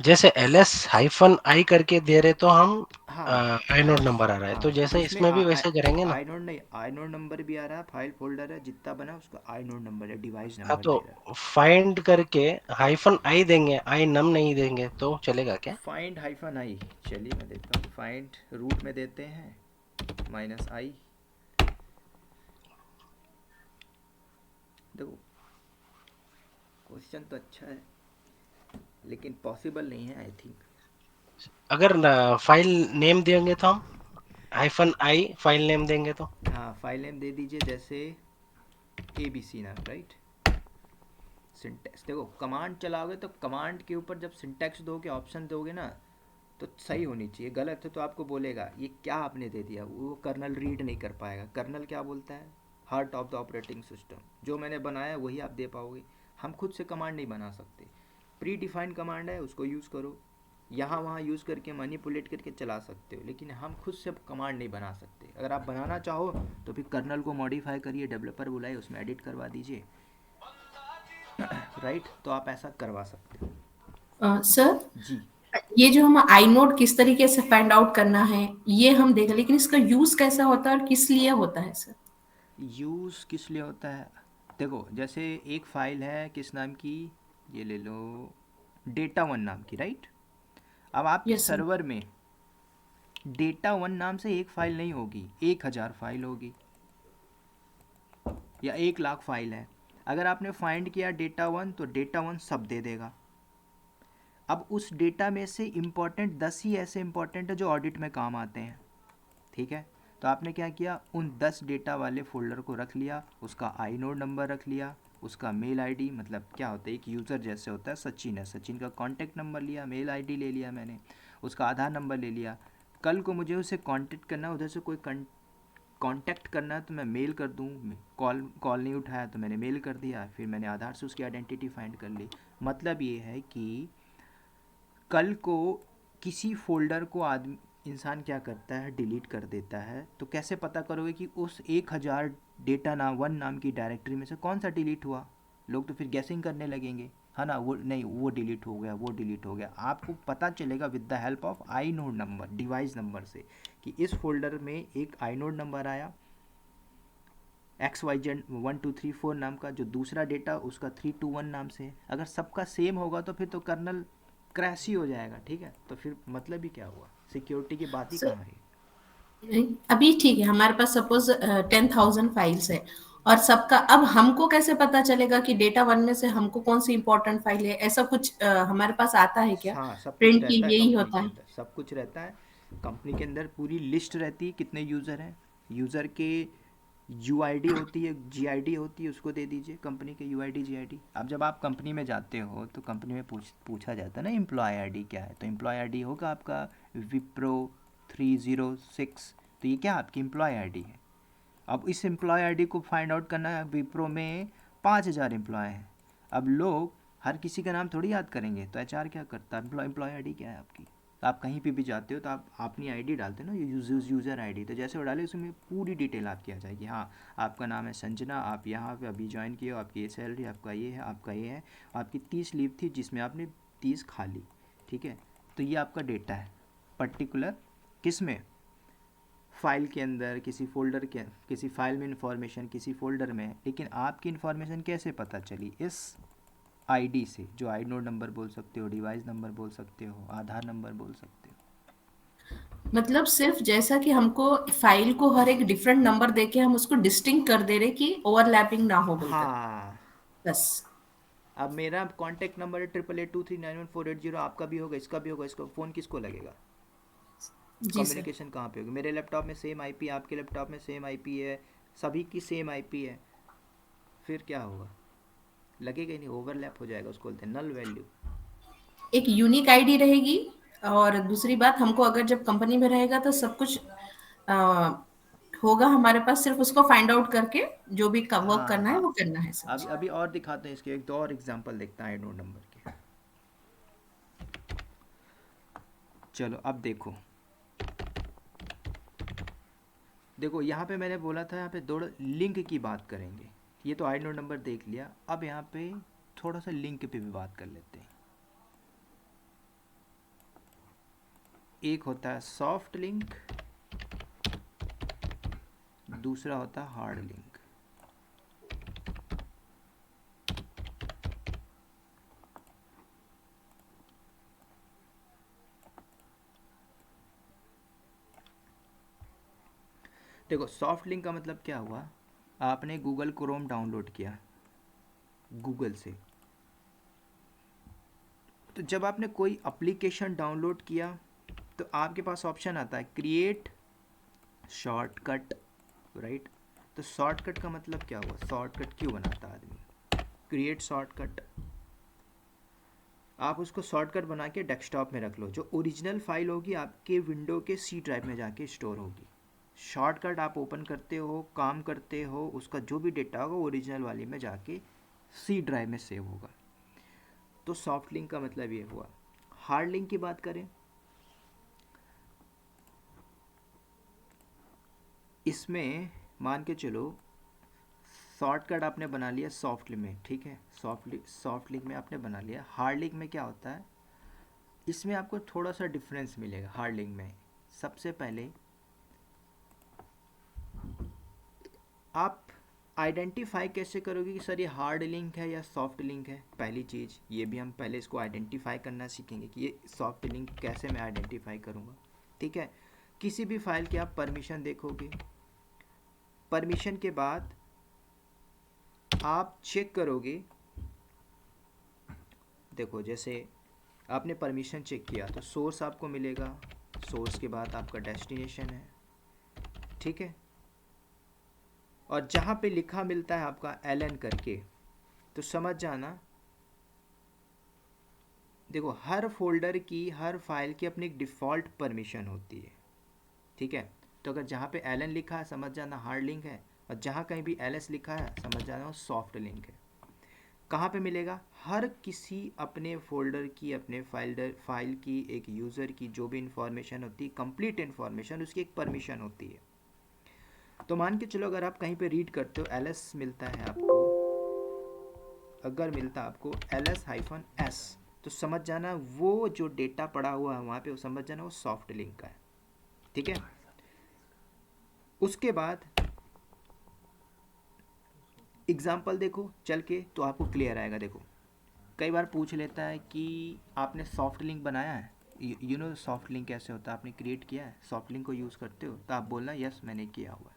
जैसे ls हाइफन आई करके दे रहे तो हम हाँ आइनोड नंबर आ रहा है, तो हाँ, तो जैसे इसमें इसमें भी वैसे करेंगे ना। आई नोड नहीं, आई नोड नंबर भी आ रहा है। फाइल फोल्डर है जितना बना है उसका आई नोड नंबर है, डिवाइस हाँ, नंबर तो दे रहा फाइंड करके हाइफन आई देंगे, आई नम नहीं देंगे तो चलेगा है। क्या? फाइंड हाइफन आई, चलिए मैं देखता हूँ। फाइंड रूट में देते हैं माइनस आई। देखो, क्वेश्चन तो अच्छा है लेकिन पॉसिबल नहीं है आई थिंक। अगर फाइल नेम देंगे तो हम हाइफन आई फाइल नेम देंगे तो। हाँ, फाइल नेम दे दीजिए जैसे ए बी सी नाम, राइट। सिंटैक्स देखो, कमांड चलाओगे तो कमांड के ऊपर जब सिंटैक्स दोगे, ऑप्शन दोगे ना, तो सही होनी चाहिए। गलत है तो आपको बोलेगा ये क्या आपने दे दिया, वो कर्नल रीड नहीं कर पाएगा। कर्नल क्या बोलता है? Heart of the operating system. जो मैंने बनाया वही आप दे पाओगे। हम खुद से कमांड नहीं बना सकते। प्री डिफाइंड कमांड है, उसको यूज़ करो, यहाँ वहाँ यूज़ करके मैनिपुलेट करके चला सकते हो, लेकिन हम खुद से कमांड नहीं बना सकते। अगर आप बनाना चाहो तो फिर कर्नल को मॉडिफाई करिए, डेवलपर बुलाइए, उसमें एडिट करवा दीजिए, राइट। तो आप ऐसा करवा सकते हो। सर, जी। ये जो हम आई नोड किस तरीके से फाइंड आउट करना है ये हम देख, लेकिन इसका यूज कैसा होता है और किस लिए होता है सर? यूज़ किस लिए होता है? देखो, जैसे एक फ़ाइल है किस नाम की, ये ले लो, डेटा वन नाम की, राइट। अब आपके यस सर। सर्वर में डेटा वन नाम से एक फ़ाइल नहीं होगी, 1,000 फाइल होगी या 1,00,000 फाइल है। अगर आपने फाइंड किया डेटा वन तो डेटा वन सब दे देगा। अब उस डेटा में से इम्पॉर्टेंट 10 ही ऐसे इम्पॉर्टेंट है जो ऑडिट में काम आते हैं। ठीक है, तो आपने क्या किया, उन 10 डेटा वाले फोल्डर को रख लिया, उसका आई नोड नंबर रख लिया, उसका मेल आईडी, मतलब क्या होता है, एक यूज़र जैसे होता है, सचिन है, सचिन का कॉन्टैक्ट नंबर लिया, मेल आईडी ले लिया मैंने, उसका आधार नंबर ले लिया। कल को मुझे उसे कांटेक्ट करना, उधर से कोई कांटेक्ट करना है तो मैं मेल कर दूँ। कॉल कॉल नहीं उठाया तो मैंने मेल कर दिया, फिर मैंने आधार से उसकी आइडेंटिटी फाइंड कर ली। मतलब ये है कि कल को किसी फोल्डर को आदमी, इंसान क्या करता है, डिलीट कर देता है, तो कैसे पता करोगे कि उस 1,000 डेटा नाम वन नाम की डायरेक्टरी में से कौन सा डिलीट हुआ? लोग तो फिर गैसिंग करने लगेंगे, है ना, वो नहीं, वो डिलीट हो गया, वो डिलीट हो गया। आपको पता चलेगा with the help of I node number, device number से, कि इस फोल्डर में एक आई नोड नंबर आया एक्स वाई जेड 1 2 3 4 नाम का, जो दूसरा डेटा उसका 3 2 1 नाम से है। अगर सबका सेम होगा तो फिर तो कर्नल क्रैश ही हो जाएगा। ठीक है, तो फिर मतलब ही क्या हुआ, सिक्योरिटी की बात ही सर, कहाँ है। अभी ठीक है, हमारे पास सपोज 10,000 फाइल्स है और सबका, अब हमको कैसे पता चलेगा कि डेटा वन में से हमको कौन सी इंपॉर्टेंट फाइल है? ऐसा कुछ हमारे पास आता है क्या? हाँ, सब कुछ प्रिंट की रहता है यही कंपनी होता के है? अंदर, सब कुछ रहता है। कंपनी के अंदर पूरी लिस्ट रहती है, कितने यूज़र हैं, यूज़र के यूआईडी होती है, जीआईडी होती है, उसको दे दीजिए कंपनी के यूआईडी जीआईडी। अब जब आप कंपनी में जाते हो तो कंपनी में पूछा जाता है ना एम्प्लॉय आईडी क्या है, तो एम्प्लॉय आईडी होगा आपका विप्रो 306। तो ये क्या आपकी एम्प्लॉय आईडी है। अब इस एम्प्लॉय आईडी को फाइंड आउट करना है, विप्रो में 5,000 एम्प्लॉय हैं। अब लोग हर किसी का नाम थोड़ी याद करेंगे, तो एचआर क्या करता है, एम्प्लॉय आईडी क्या है आपकी। तो आप कहीं पे भी जाते हो तो आप अपनी आईडी डालते हो ना, यूज़र आईडी, तो जैसे वो डाले उसमें पूरी डिटेल आपकी आ जाएगी। हाँ, आपका नाम है संजना, आप यहाँ पे अभी ज्वाइन किए हो, आपकी ये सैलरी, आपका ये है, आपका ये है, आपकी 30 लीव थी जिसमें आपने 30 खा ली। ठीक है, तो ये आपका डेटा है पर्टिकुलर, किस में, फाइल के अंदर, किसी फोल्डर के, किसी फाइल में इंफॉर्मेशन किसी फोल्डर में है, लेकिन आपकी इंफॉर्मेशन कैसे पता चली? इस आईडी से, जो आई नोड नंबर बोल सकते हो, डिवाइस नंबर बोल सकते हो, आधार नंबर बोल सकते हो। मतलब सिर्फ जैसा कि हमको फाइल को हर एक डिफरेंट नंबर देके हम उसको डिस्टिंक्ट कर दे रहे कि ओवरलैपिंग ना हो बोलकर, हाँ, बस। अब मेरा कॉन्टैक्ट नंबर है 88239148, आपका भी होगा, इसका भी होगा, इसका फ़ोन किसको लगेगा? जी सर। कम्युनिकेशन कहाँ पे होगी? मेरे लैपटॉप में सेम आईपी है, आपके लैपटॉप में सेम आईपी है, सभी की सेम आईपी है, फिर क्या होगा? लगेगा ही नहीं, ओवरलैप हो जाएगा, उसको बोलते हैं नल वैल्यू। एक यूनिक आईडी रहेगी, और दूसरी बात हमको अगर जब कंपनी में रहेगा तो सब कुछ अ, होगा हमारे पास, सिर्फ उसको फाइंड आउट करके जो भी वर्क हाँ करना है हाँ, वो करना है सब। अभी अभी और दिखाते हैं इसके, एक दो और एग्जांपल देखते हैं आई नोड नंबर के। चलो अब देखो, देखो यहाँ पे मैंने बोला था, यहाँ पे दो लिंक की बात करेंगे। ये तो आई नोड नंबर देख लिया, अब यहाँ पे थोड़ा सा लिंक पे भी बात कर लेते हैं। एक होता है सॉफ्ट लिंक, दूसरा होता है हार्ड लिंक। देखो सॉफ्ट लिंक का मतलब क्या हुआ, आपने गूगल क्रोम डाउनलोड किया गूगल से, तो जब आपने कोई एप्लीकेशन डाउनलोड किया तो आपके पास ऑप्शन आता है क्रिएट शॉर्टकट, राइट? तो शॉर्टकट का मतलब क्या हुआ, शॉर्टकट क्यों बनाता है आदमी? क्रिएट शॉर्टकट, आप उसको शॉर्टकट बना के डेस्कटॉप में रख लो, जो ओरिजिनल फाइल होगी आपके विंडो के सी ड्राइव में जाके स्टोर होगी। शॉर्टकट आप ओपन करते हो, काम करते हो, उसका जो भी डेटा होगा ओरिजिनल वाली में जाके सी ड्राइव में सेव होगा। तो सॉफ्ट लिंक का मतलब ये हुआ। हार्ड लिंक की बात करें, इसमें मान के चलो शॉर्टकट आपने बना लिया सॉफ्ट लिंक में, ठीक है, सॉफ्ट लिंक में आपने बना लिया। हार्ड लिंक में क्या होता है, इसमें आपको थोड़ा सा डिफरेंस मिलेगा। हार्ड लिंक में सबसे पहले आप आइडेंटिफाई कैसे करोगे कि सर ये हार्ड लिंक है या सॉफ्ट लिंक है? पहली चीज़ ये भी हम पहले इसको आइडेंटिफाई करना सीखेंगे कि ये सॉफ्ट लिंक कैसे मैं आइडेंटिफाई करूँगा, ठीक है। किसी भी फाइल के आप परमिशन देखोगे, परमिशन के बाद आप चेक करोगे, देखो जैसे आपने परमिशन चेक किया तो सोर्स आपको मिलेगा, सोर्स के बाद आपका डेस्टिनेशन है, ठीक है, और जहाँ पे लिखा मिलता है आपका एलन करके, तो समझ जाना, देखो हर फोल्डर की, हर फाइल की अपनी एक डिफ़ॉल्ट परमिशन होती है, ठीक है। तो अगर जहाँ पे एलन लिखा है समझ जाना हार्ड लिंक है, और जहाँ कहीं भी एलएस लिखा है समझ जाना वो सॉफ्ट लिंक है। कहाँ पे मिलेगा? हर किसी अपने फोल्डर की, अपने फाइल की, एक यूज़र की जो भी इंफॉर्मेशन होती है, कंप्लीट इंफॉर्मेशन, उसकी एक परमिशन होती है। तो मान के चलो अगर आप कहीं पे रीड करते हो एलएस मिलता है आपको, अगर मिलता आपको ls-s, तो समझ जाना वो जो डेटा पड़ा हुआ है वहाँ पे, वो समझ जाना वो सॉफ्ट लिंक का है, ठीक है। उसके बाद एग्जाम्पल देखो चल के तो आपको क्लियर आएगा। देखो कई बार पूछ लेता है कि आपने सॉफ्ट लिंक बनाया है, यू नो सॉफ्ट लिंक कैसे होता है, आपने क्रिएट किया है, सॉफ्ट लिंक को यूज़ करते हो, तो आप बोलना यस मैंने किया हुआ है,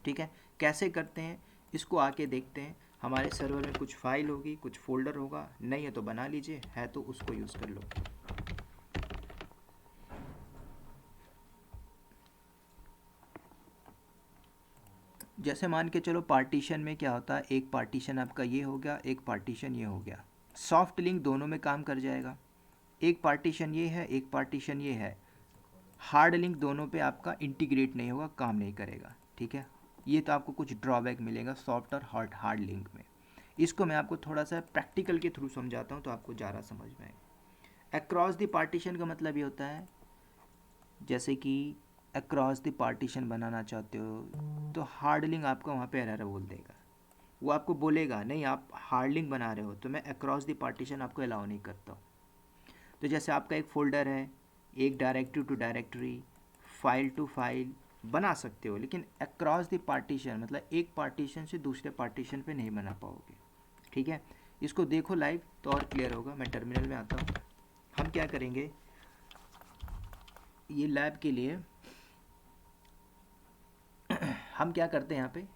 ठीक है। कैसे करते हैं इसको आके देखते हैं। हमारे सर्वर में कुछ फाइल होगी, कुछ फोल्डर होगा, नहीं है तो बना लीजिए, है तो उसको यूज़ कर लो। जैसे मान के चलो पार्टीशन में क्या होता है, एक पार्टीशन आपका ये हो गया, एक पार्टीशन ये हो गया। सॉफ्ट लिंक दोनों में काम कर जाएगा, एक पार्टीशन ये है, एक पार्टीशन ये है। हार्ड लिंक दोनों पे आपका इंटीग्रेट नहीं होगा, काम नहीं करेगा, ठीक है। ये तो आपको कुछ ड्रॉबैक मिलेगा सॉफ्ट और हार्ड लिंक में। इसको मैं आपको थोड़ा सा प्रैक्टिकल के थ्रू समझाता हूँ तो आपको ज़्यादा समझ में आएगा। अक्रॉस द पार्टीशन का मतलब ये होता है, जैसे कि अक्रॉस द पार्टीशन बनाना चाहते हो तो हार्ड लिंक आपका वहाँ पे एरर बोल देगा, वो आपको बोलेगा नहीं आप हार्ड लिंक बना रहे हो तो मैं अक्रॉस द पार्टीशन आपको अलाउ नहीं करता हूँ। तो जैसे आपका एक फ़ोल्डर है, एक directory to directory, file to file, बना सकते हो, लेकिन अक्रॉस द पार्टीशन, मतलब एक पार्टीशन से दूसरे पार्टीशन पे नहीं बना पाओगे। ठीक है, इसको देखो लाइव तो और क्लियर होगा। मैं टर्मिनल में आता हूँ। हम क्या करेंगे, ये लैब के लिए हम क्या करते हैं यहाँ पे,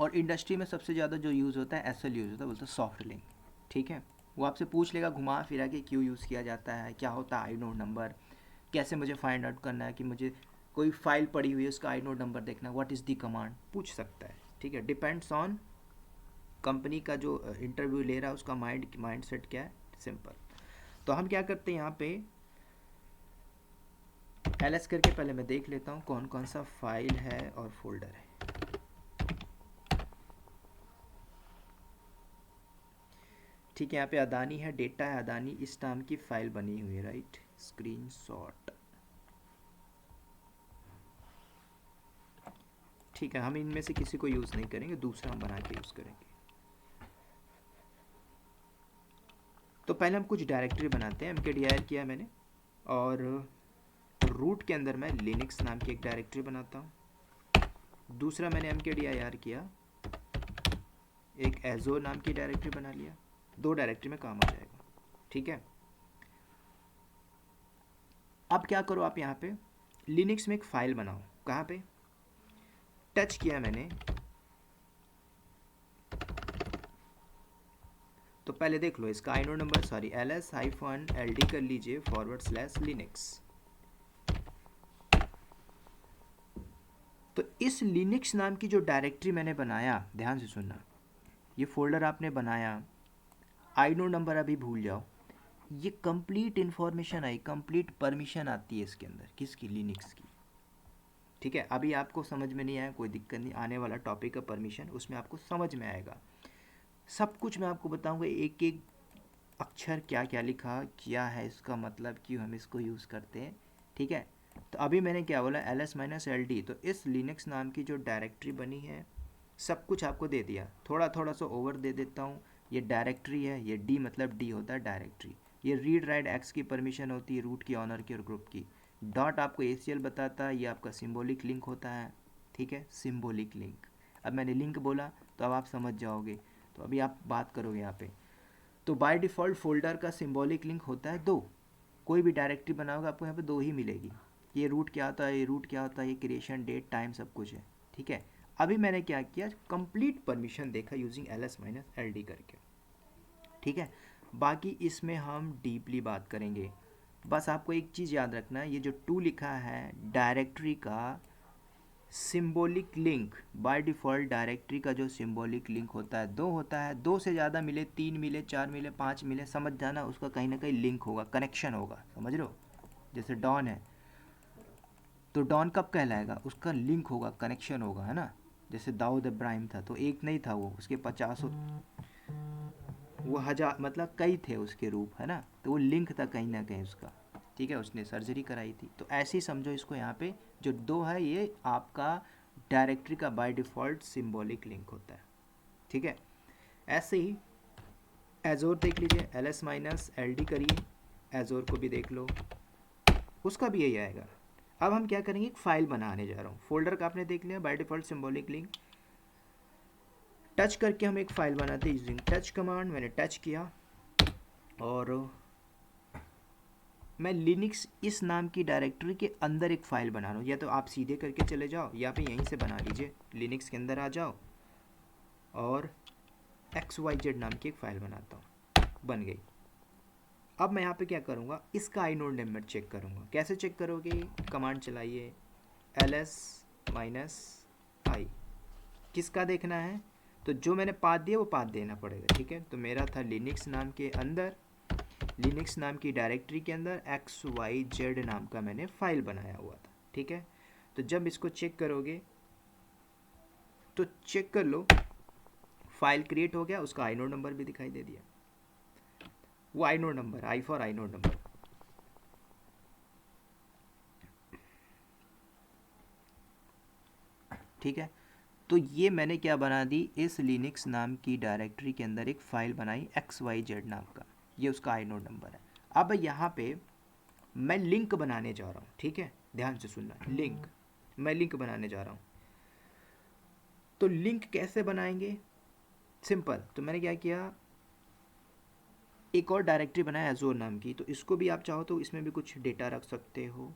और इंडस्ट्री में सबसे ज़्यादा जो यूज़ होता है एसएल यूज़ होता है, बोलते हैं सॉफ्ट लिंक। ठीक है, वो आपसे पूछ लेगा घुमा फिरा के क्यों यूज़ किया जाता है, क्या होता है आई नोड नंबर, कैसे मुझे फाइंड आउट करना है कि मुझे कोई फाइल पड़ी हुई है उसका आई नोड नंबर देखना, व्हाट इज़ दी कमांड, पूछ सकता है। ठीक है, डिपेंड्स ऑन कंपनी का जो इंटरव्यू ले रहा है उसका माइंड सेट क्या है, सिंपल। तो हम क्या करते हैं यहाँ पे एलएस करके पहले मैं देख लेता हूँ कौन कौन सा फाइल है और फोल्डर है। ठीक है, यहाँ पे अदानी है, डेटा है अदानी, इस नाम की फाइल बनी हुई है, राइट, स्क्रीनशॉट। ठीक है, हम इनमें से किसी को यूज़ नहीं करेंगे, दूसरा हम बना के यूज़ करेंगे। तो पहले हम कुछ डायरेक्टरी बनाते हैं। mkdir किया मैंने, और रूट के अंदर मैं लिनक्स नाम की एक डायरेक्टरी बनाता हूँ। दूसरा मैंने mkdir किया, एक एजोर नाम की डायरेक्टरी बना लिया। 2 डायरेक्टरी में काम आ जाएगा। ठीक है, अब क्या करो आप यहाँ पे लिनक्स में एक फ़ाइल बनाओ। कहाँ पे टच किया मैंने, तो पहले देख लो इसका आइनोड नंबर, सॉरी ls-ld कर लीजिए /linux। तो इस लिनक्स नाम की जो डायरेक्टरी मैंने बनाया, ध्यान से सुनना, ये फोल्डर आपने बनाया, आइनोड नंबर अभी भूल जाओ, ये कंप्लीट इन्फॉर्मेशन आई, कंप्लीट परमिशन आती है इसके अंदर, किसकी, लिनक्स की। ठीक है, अभी आपको समझ में नहीं आया कोई दिक्कत नहीं, आने वाला टॉपिक का परमिशन उसमें आपको समझ में आएगा। सब कुछ मैं आपको बताऊंगा, एक एक अक्षर क्या क्या लिखा, क्या है इसका मतलब, क्यों हम इसको यूज़ करते हैं। ठीक है, तो अभी मैंने क्या बोला ls-ld, तो इस लिनक्स नाम की जो डायरेक्टरी बनी है सब कुछ आपको दे दिया। थोड़ा थोड़ा सा ओवर दे देता हूँ, ये डायरेक्टरी है, ये डी मतलब डी होता है डायरेक्टरी, ये रीड राइट एक्स की परमिशन होती है, रूट की, ऑनर की और ग्रुप की, डॉट आपको ACL बताता है, ये आपका सिम्बॉलिक लिंक होता है। ठीक है, सिम्बॉलिक लिंक। अब मैंने लिंक बोला तो अब आप समझ जाओगे, तो अभी आप बात करोगे यहाँ पे। तो बाय डिफ़ॉल्ट फोल्डर का सिंबॉलिक लिंक होता है 2। कोई भी डायरेक्टरी बनाओगे आपको यहाँ पे 2 ही मिलेगी। ये रूट क्या होता है, ये रूट क्या होता है, ये क्रिएशन डेट टाइम सब कुछ है। ठीक है, अभी मैंने क्या किया, कंप्लीट परमिशन देखा यूजिंग ls-ld करके। ठीक है, बाकी इसमें हम डीपली बात करेंगे। बस आपको एक चीज़ याद रखना है, ये जो 2 लिखा है डायरेक्टरी का symbolic link, by default directory का जो सिंबॉलिक लिंक होता है 2 होता है। 2 से ज़्यादा मिले, 3 मिले, 4 मिले, 5 मिले, समझ जाना उसका कहीं ना कहीं लिंक होगा, कनेक्शन होगा, समझ लो। जैसे डॉन है तो डॉन कब कहलाएगा, उसका लिंक होगा, कनेक्शन होगा, है ना। जैसे दाऊद इब्राहिम था तो एक नहीं था वो, उसके 50, वो 1000, मतलब कई थे उसके रूप, है ना, तो वो लिंक था कहीं ना कहीं उसका। ठीक है, उसने सर्जरी कराई थी, तो ऐसे ही समझो इसको। यहाँ पे जो 2 है ये आपका डायरेक्टरी का बाय डिफ़ॉल्ट सिंबॉलिक लिंक होता है। ठीक है, ऐसे ही एजोर देख लीजिए, ls-ld करिए, एजोर को भी देख लो, उसका भी यही आएगा। अब हम क्या करेंगे, एक फ़ाइल बनाने जा रहा हूँ। फोल्डर का आपने देख लिया, by default symbolic link, touch करके हम एक फ़ाइल बनाते हैं यूजिंग टच कमांड। मैंने टच किया और मैं लिनक्स इस नाम की डायरेक्टरी के अंदर एक फ़ाइल बना रहा हूँ। या तो आप सीधे करके चले जाओ या फिर यहीं से बना लीजिए, लिनक्स के अंदर आ जाओ और XYZ नाम की एक फ़ाइल बनाता हूँ, बन गई। अब मैं यहाँ पे क्या करूँगा, इसका आइनोड नंबर चेक करूँगा। कैसे चेक करोगे, कमांड चलाइए ls-i, किसका देखना है, तो जो मैंने पाथ दिया वो पाथ देना पड़ेगा। ठीक है, तो मेरा था लिनक्स नाम के अंदर, लिनक्स नाम की डायरेक्टरी के अंदर XYZ नाम का मैंने फ़ाइल बनाया हुआ था। ठीक है, तो जब इसको चेक करोगे तो चेक कर लो, फाइल क्रिएट हो गया, उसका आइनोड नंबर भी दिखाई दे दिया। वो inode number, I for inode number. ठीक है, तो ये मैंने क्या बना दी, इस लिनक्स नाम की डायरेक्टरी के अंदर एक फ़ाइल बनाई XYZ नाम का, ये उसका आइनोड नंबर है। अब यहाँ पे मैं लिंक बनाने जा रहा हूँ, ठीक है, ध्यान से सुनना, लिंक, मैं लिंक बनाने जा रहा हूँ। तो लिंक कैसे बनाएंगे? सिंपल, तो मैंने क्या किया, एक और डायरेक्टरी बनाया एजोर नाम की, तो इसको भी आप चाहो तो इसमें भी कुछ डेटा रख सकते हो।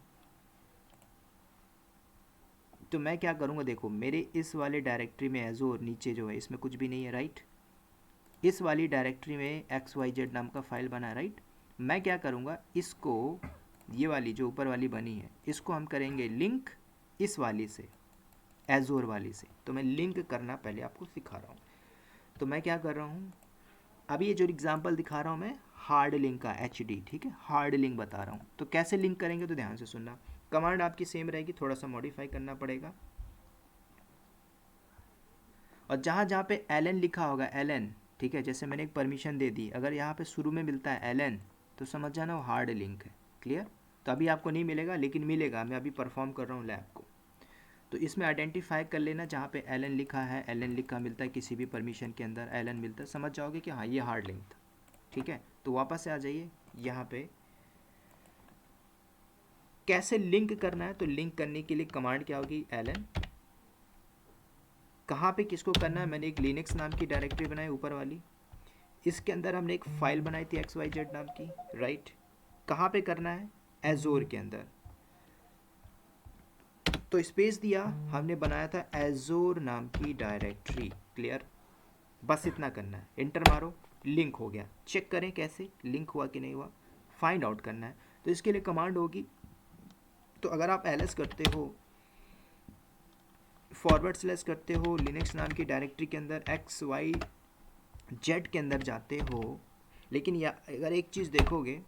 तो मैं क्या करूँगा, देखो मेरे इस वाले डायरेक्टरी में एजोर नीचे जो है इसमें कुछ भी नहीं है, राइट। इस वाली डायरेक्टरी में XYZ नाम का फाइल बना है, राइट। मैं क्या करूँगा, इसको, ये वाली जो ऊपर वाली बनी है, इसको हम करेंगे लिंक इस वाली से, एजोर वाली से। तो मैं लिंक करना पहले आपको सिखा रहा हूँ। तो मैं क्या कर रहा हूँ, अभी ये जो एग्जांपल दिखा रहा हूँ मैं हार्ड लिंक का, HD, ठीक है, हार्ड लिंक बता रहा हूँ। तो कैसे लिंक करेंगे, तो ध्यान से सुनना, कमांड आपकी सेम रहेगी, थोड़ा सा मॉडिफाई करना पड़ेगा। और जहाँ जहाँ पे LN लिखा होगा, LN, ठीक है, जैसे मैंने एक परमिशन दे दी, अगर यहाँ पे शुरू में मिलता है LN तो समझ जाना वो हार्ड लिंक है। क्लियर? तो अभी आपको नहीं मिलेगा, लेकिन मिलेगा, मैं अभी परफॉर्म कर रहा हूँ लैब को। तो इसमें आइडेंटिफाई कर लेना, जहाँ पे LN लिखा है, LN लिखा मिलता है मिलता है किसी भी परमिशन के अंदर LN मिलता है, समझ जाओगे कि हाँ ये हार्ड लिंक था। ठीक है, तो वापस से आ जाइए यहाँ पे, कैसे लिंक करना है। तो लिंक करने के लिए कमांड क्या होगी, LN, कहाँ पे किसको करना है, मैंने एक लिनक्स नाम की डायरेक्टरी बनाई ऊपर वाली, इसके अंदर हमने एक फाइल बनाई थी XYZ नाम की, राइट। कहाँ पे करना है, एजोर के अंदर। तो स्पेस दिया, हमने बनाया था एजोर नाम की डायरेक्टरी। क्लियर? बस इतना करना है, इंटर मारो, लिंक हो गया। चेक करें कैसे लिंक हुआ कि नहीं हुआ, फाइंड आउट करना है। तो इसके लिए कमांड होगी, तो अगर आप ls करते हो, // करते हो, लिनक्स नाम की डायरेक्टरी के अंदर XYZ के अंदर जाते हो, लेकिन अगर एक चीज़ देखोगे,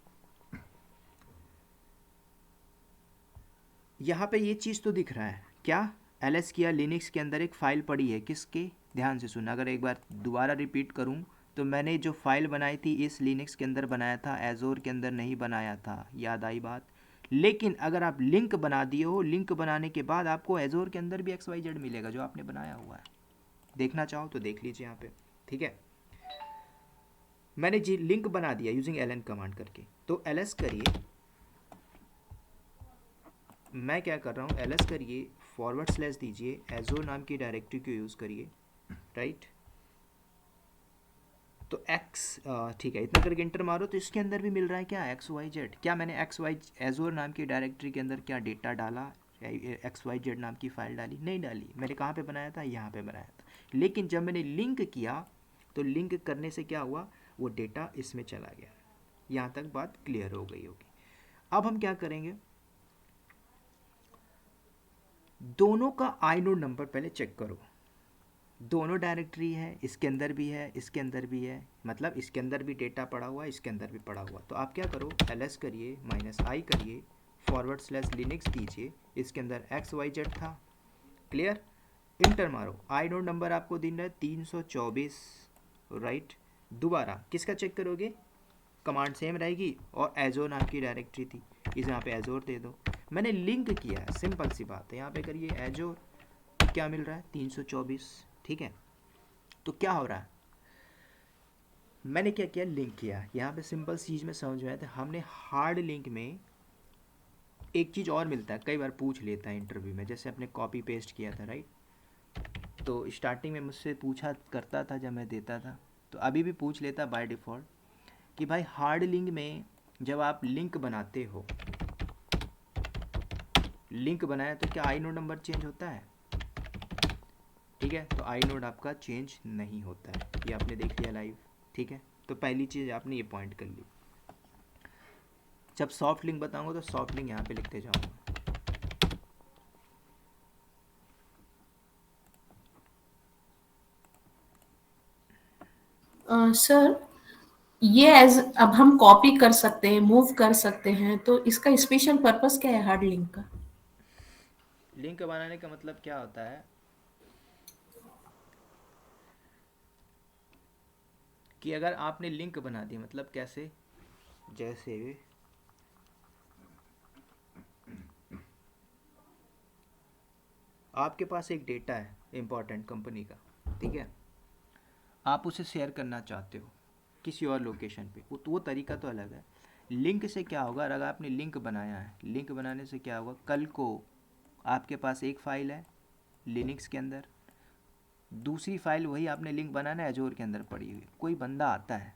यहाँ पे ये चीज़ तो दिख रहा है, क्या ls किया, लिनक्स के अंदर एक फ़ाइल पड़ी है, किसके, ध्यान से सुनना, अगर एक बार दोबारा रिपीट करूँ तो मैंने जो फाइल बनाई थी इस लिनक्स के अंदर बनाया था, एजोर के अंदर नहीं बनाया था, याद आई बात। लेकिन अगर आप लिंक बना दिए हो, लिंक बनाने के बाद आपको एजोर के अंदर भी XYZ मिलेगा जो आपने बनाया हुआ है। देखना चाहो तो देख लीजिए यहाँ पे, ठीक है। मैंने जी लिंक बना दिया यूजिंग ln कमांड करके। तो ls करिए, मैं क्या कर रहा हूँ, ls करिए, // दीजिए, एजोर नाम की डायरेक्टरी को यूज़ करिए, राइट। तो x, ठीक है, इतना करके इंटर मारो, तो इसके अंदर भी मिल रहा है क्या, XYZ। क्या मैंने एजोर नाम की डायरेक्टरी के अंदर क्या डेटा डाला, XYZ नाम की फ़ाइल डाली, नहीं डाली। मैंने कहाँ पे बनाया था, यहाँ पे बनाया था। लेकिन जब मैंने लिंक किया तो लिंक करने से क्या हुआ, वो डेटा इसमें चला गया। यहाँ तक बात क्लियर हो गई होगी। अब हम क्या करेंगे, दोनों का आइनोड नंबर पहले चेक करो। दोनों डायरेक्टरी है, इसके अंदर भी है, इसके अंदर भी है, मतलब इसके अंदर भी डेटा पड़ा हुआ है, इसके अंदर भी पड़ा हुआ। तो आप क्या करो, ls करिए, -i करिए, // लिनक्स दीजिए, इसके अंदर XYZ था। क्लियर? इंटर मारो, आइनोड नंबर आपको दिन रहा है 324, राइट। दोबारा किसका चेक करोगे, कमांड सेम रहेगी, और एजोर नाम की डायरेक्टरी थी, इस यहाँ पे एजोर दे दो। मैंने लिंक किया है, सिंपल सी बात है, यहाँ पे करिए एजोर, क्या मिल रहा है, 324, ठीक है। तो क्या हो रहा है, मैंने क्या किया, लिंक किया। यहाँ पे सिंपल चीज़ में समझ में आया था, हमने हार्ड लिंक में एक चीज़ और मिलता है, कई बार पूछ लेता है इंटरव्यू में, जैसे अपने कॉपी पेस्ट किया था, राइट। तो स्टार्टिंग में मुझसे पूछा करता था जब मैं देता था, तो अभी भी पूछ लेता बाय डिफ़ॉल्ट कि भाई हार्ड लिंक में जब आप लिंक बनाते हो, लिंक बनाया तो क्या आइनोड नंबर चेंज होता है, ठीक है। तो आइनोड आपका चेंज नहीं होता है, ये आपने देख लिया लाइव, ठीक है। तो पहली चीज़ आपने ये पॉइंट कर ली। जब सॉफ्ट लिंक बताऊंगा तो सॉफ्ट लिंक यहाँ पे लिखते जाऊंगा। सर, ये एज अब हम कॉपी कर सकते हैं, मूव कर सकते हैं, तो इसका स्पेशल पर्पस क्या है हार्ड लिंक का? लिंक बनाने का मतलब क्या होता है कि अगर आपने लिंक बना दी, मतलब कैसे, जैसे आपके पास एक डेटा है इम्पोर्टेंट कंपनी का, ठीक है, आप उसे शेयर करना चाहते हो किसी और लोकेशन पे, वो तरीका तो अलग है। लिंक से क्या होगा, अगर आपने लिंक बनाया है, लिंक बनाने से क्या होगा, कल को आपके पास एक फ़ाइल है लिनक्स के अंदर, दूसरी फाइल वही आपने लिंक बनाना है एजोर के अंदर पड़ी हुई, कोई बंदा आता है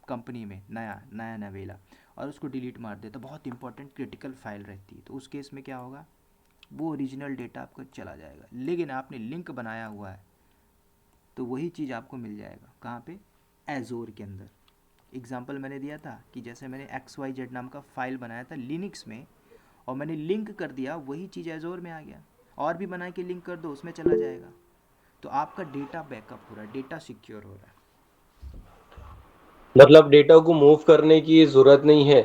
कंपनी में नया नया नवेला और उसको डिलीट मार दे, तो बहुत इंपॉर्टेंट क्रिटिकल फाइल रहती है, तो उस केस में क्या होगा, वो ओरिजिनल डेटा आपका चला जाएगा। लेकिन आपने लिंक बनाया हुआ है तो वही चीज़ आपको मिल जाएगा कहाँ पे, एजोर के अंदर। एग्जाम्पल मैंने दिया था कि जैसे मैंने XYZ नाम का फ़ाइल बनाया था लिनक्स में और मैंने लिंक कर दिया, वही चीज़ एजोर में आ गया, और भी बना के लिंक कर दो उसमें चला जाएगा। तो आपका डेटा बैकअप हो रहा है, डेटा सिक्योर हो रहा है। मतलब डेटा को मूव करने की ज़रूरत नहीं है,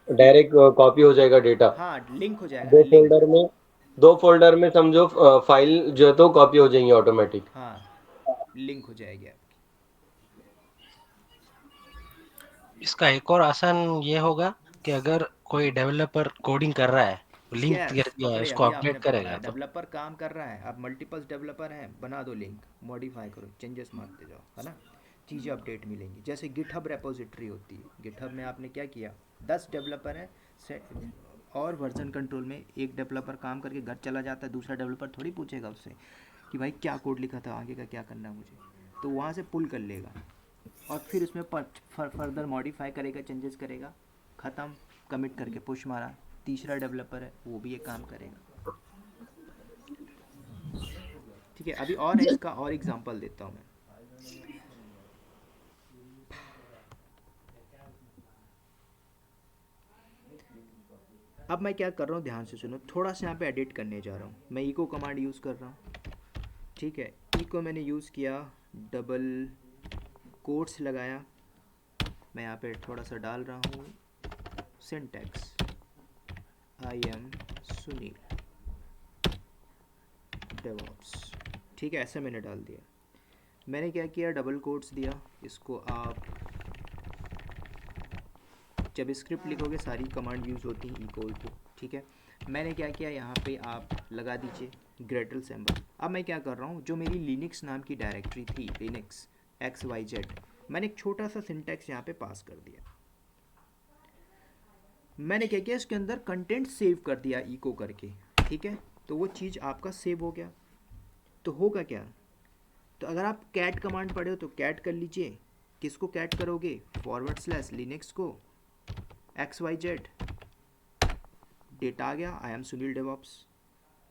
डायरेक्ट कॉपी हो जाएगा डेटा। हाँ, लिंक हो जाएगा ना, दो लिंक। फोल्डर में दो फोल्डर में समझो फाइल जो है तो कॉपी हो जाएंगी ऑटोमेटिक। हाँ, लिंक हो जाएगी आपकी। इसका एक और आसान ये होगा कि अगर कोई डेवलपर कोडिंग कर रहा है, लिंक कर यस, दिया है, पकड़े, उसको अभी आपने अपडेट पकड़ा करेगा है, तो डेवलपर काम कर रहा है, अब मल्टीपल डेवलपर हैं, बना दो लिंक, मॉडिफाई करो, चेंजेस मारते जाओ, है ना, चीज़ें अपडेट मिलेंगी। जैसे गिटहब रेपोजिटरी होती है, गिटहब में आपने क्या किया, 10 डेवलपर हैं और वर्जन कंट्रोल में एक डेवलपर काम करके घर चला जाता है, दूसरा डेवलपर थोड़ी पूछेगा उससे कि भाई क्या कोड लिखा था, आगे का क्या करना है मुझे, तो वहाँ से पुल कर लेगा और फिर उसमें फर्दर मॉडिफाई करेगा, चेंजेस करेगा, ख़त्म, कमिट करके पुश मारा, तीसरा डेवलपर है वो भी ये काम करेगा। ठीक है, अभी और है, इसका और एग्जांपल देता हूँ मैं। अब मैं क्या कर रहा हूँ, ध्यान से सुनो, थोड़ा सा यहाँ पे एडिट करने जा रहा हूँ, मैं इको कमांड यूज़ कर रहा हूँ। ठीक है, इको मैंने यूज़ किया, डबल कोट्स लगाया, मैं यहाँ पे थोड़ा सा डाल रहा हूँ syntax, I am Sunil DevOps. ठीक है, ऐसे मैंने डाल दिया। मैंने क्या किया, डबल कोट्स दिया, इसको आप जब स्क्रिप्ट लिखोगे सारी कमांड यूज़ होती हैं इक्वल टू। ठीक है, मैंने क्या किया, यहाँ पे आप लगा दीजिए ग्रेटल सिंबल। अब मैं क्या कर रहा हूँ, जो मेरी लिनक्स नाम की डायरेक्टरी थी, लिनक्स XYZ, मैंने एक छोटा सा सिंटैक्स यहाँ पे पास कर दिया। मैंने क्या किया, इसके अंदर कंटेंट सेव कर दिया इको करके। ठीक है, तो वो चीज़ आपका सेव हो गया। तो होगा क्या, तो अगर आप कैट कमांड पढ़े हो तो कैट कर लीजिए, किसको कैट करोगे, /लिनक्स को XYZ, डेटा आ गया, आई एम सुनील डेवॉप्स।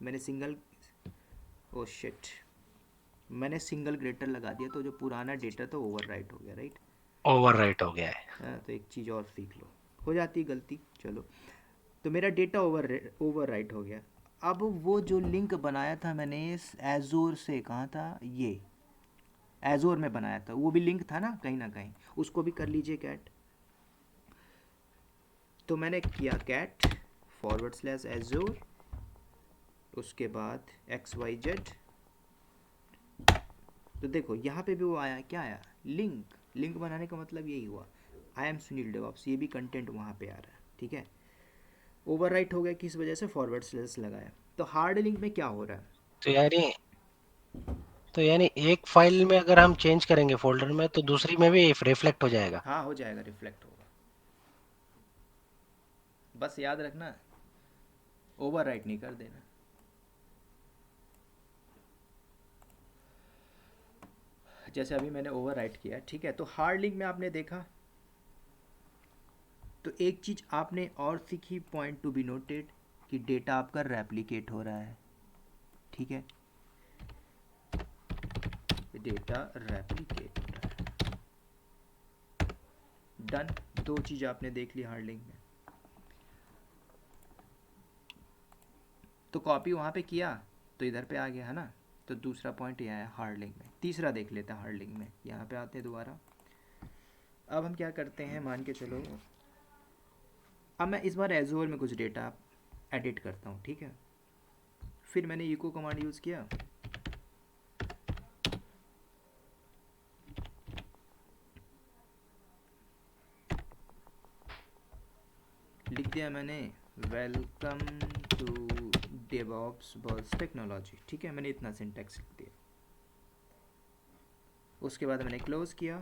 मैंने सिंगल, ओ शिट, मैंने सिंगल ग्रेटर लगा दिया, तो जो पुराना डेटा था ओवर राइट हो गया, राइट। ओवरराइट हो गया है। हाँ, तो एक चीज़ और सीख लो, हो जाती है गलती, चलो। तो मेरा डेटा ओवर राइट हो गया। अब वो जो लिंक बनाया था मैंने एजोर से, कहाँ था ये, एजोर में बनाया था, वो भी लिंक था ना कहीं, उसको भी कर लीजिए कैट। तो मैंने किया कैट /एजोर, उसके बाद XYZ। तो देखो यहाँ पे भी वो आया, क्या आया, लिंक। लिंक बनाने का मतलब यही हुआ, आई एम सुनील डेवॉप्स, ये भी कंटेंट वहाँ पे आ रहा है। ठीक है, ओवरराइट हो गया किस वजह से, /, लगाया। तो हार्ड लिंक में क्या हो रहा है, तो यानी तो यानी एक फाइल में अगर हम चेंज करेंगे फोल्डर में तो दूसरी में भी रिफ्लेक्ट हो जाएगा। हाँ हो जाएगा, रिफ्लेक्ट होगा, बस याद रखना ओवरराइट नहीं कर देना। जैसे अभी मैंने ओवरराइट किया, ठीक है। तो हार्ड लिंक में आपने देखा, तो एक चीज़ आपने और सीखी, पॉइंट टू बी नोटेड, कि डेटा आपका रेप्लिकेट हो रहा है। ठीक है, डेटा रेप्लिकेट हो रहा है, डन। दो चीज़ आपने देख ली हार्ड लिंक में। तो कॉपी वहाँ पे किया तो इधर पे आ गया, है ना। तो दूसरा पॉइंट यह है हार्ड लिंक में। तीसरा देख लेते हैं हार्ड लिंक में, यहाँ पे आते हैं दोबारा। अब हम क्या करते हैं, मान के चलो, अब मैं इस बार एजोर में कुछ डेटा एडिट करता हूँ। ठीक है, फिर मैंने इको कमांड यूज़ किया, लिख दिया मैंने welcome to DevOps balls technology. ठीक है, मैंने इतना सिंटैक्स लिख दिया। उसके बाद मैंने क्लोज किया,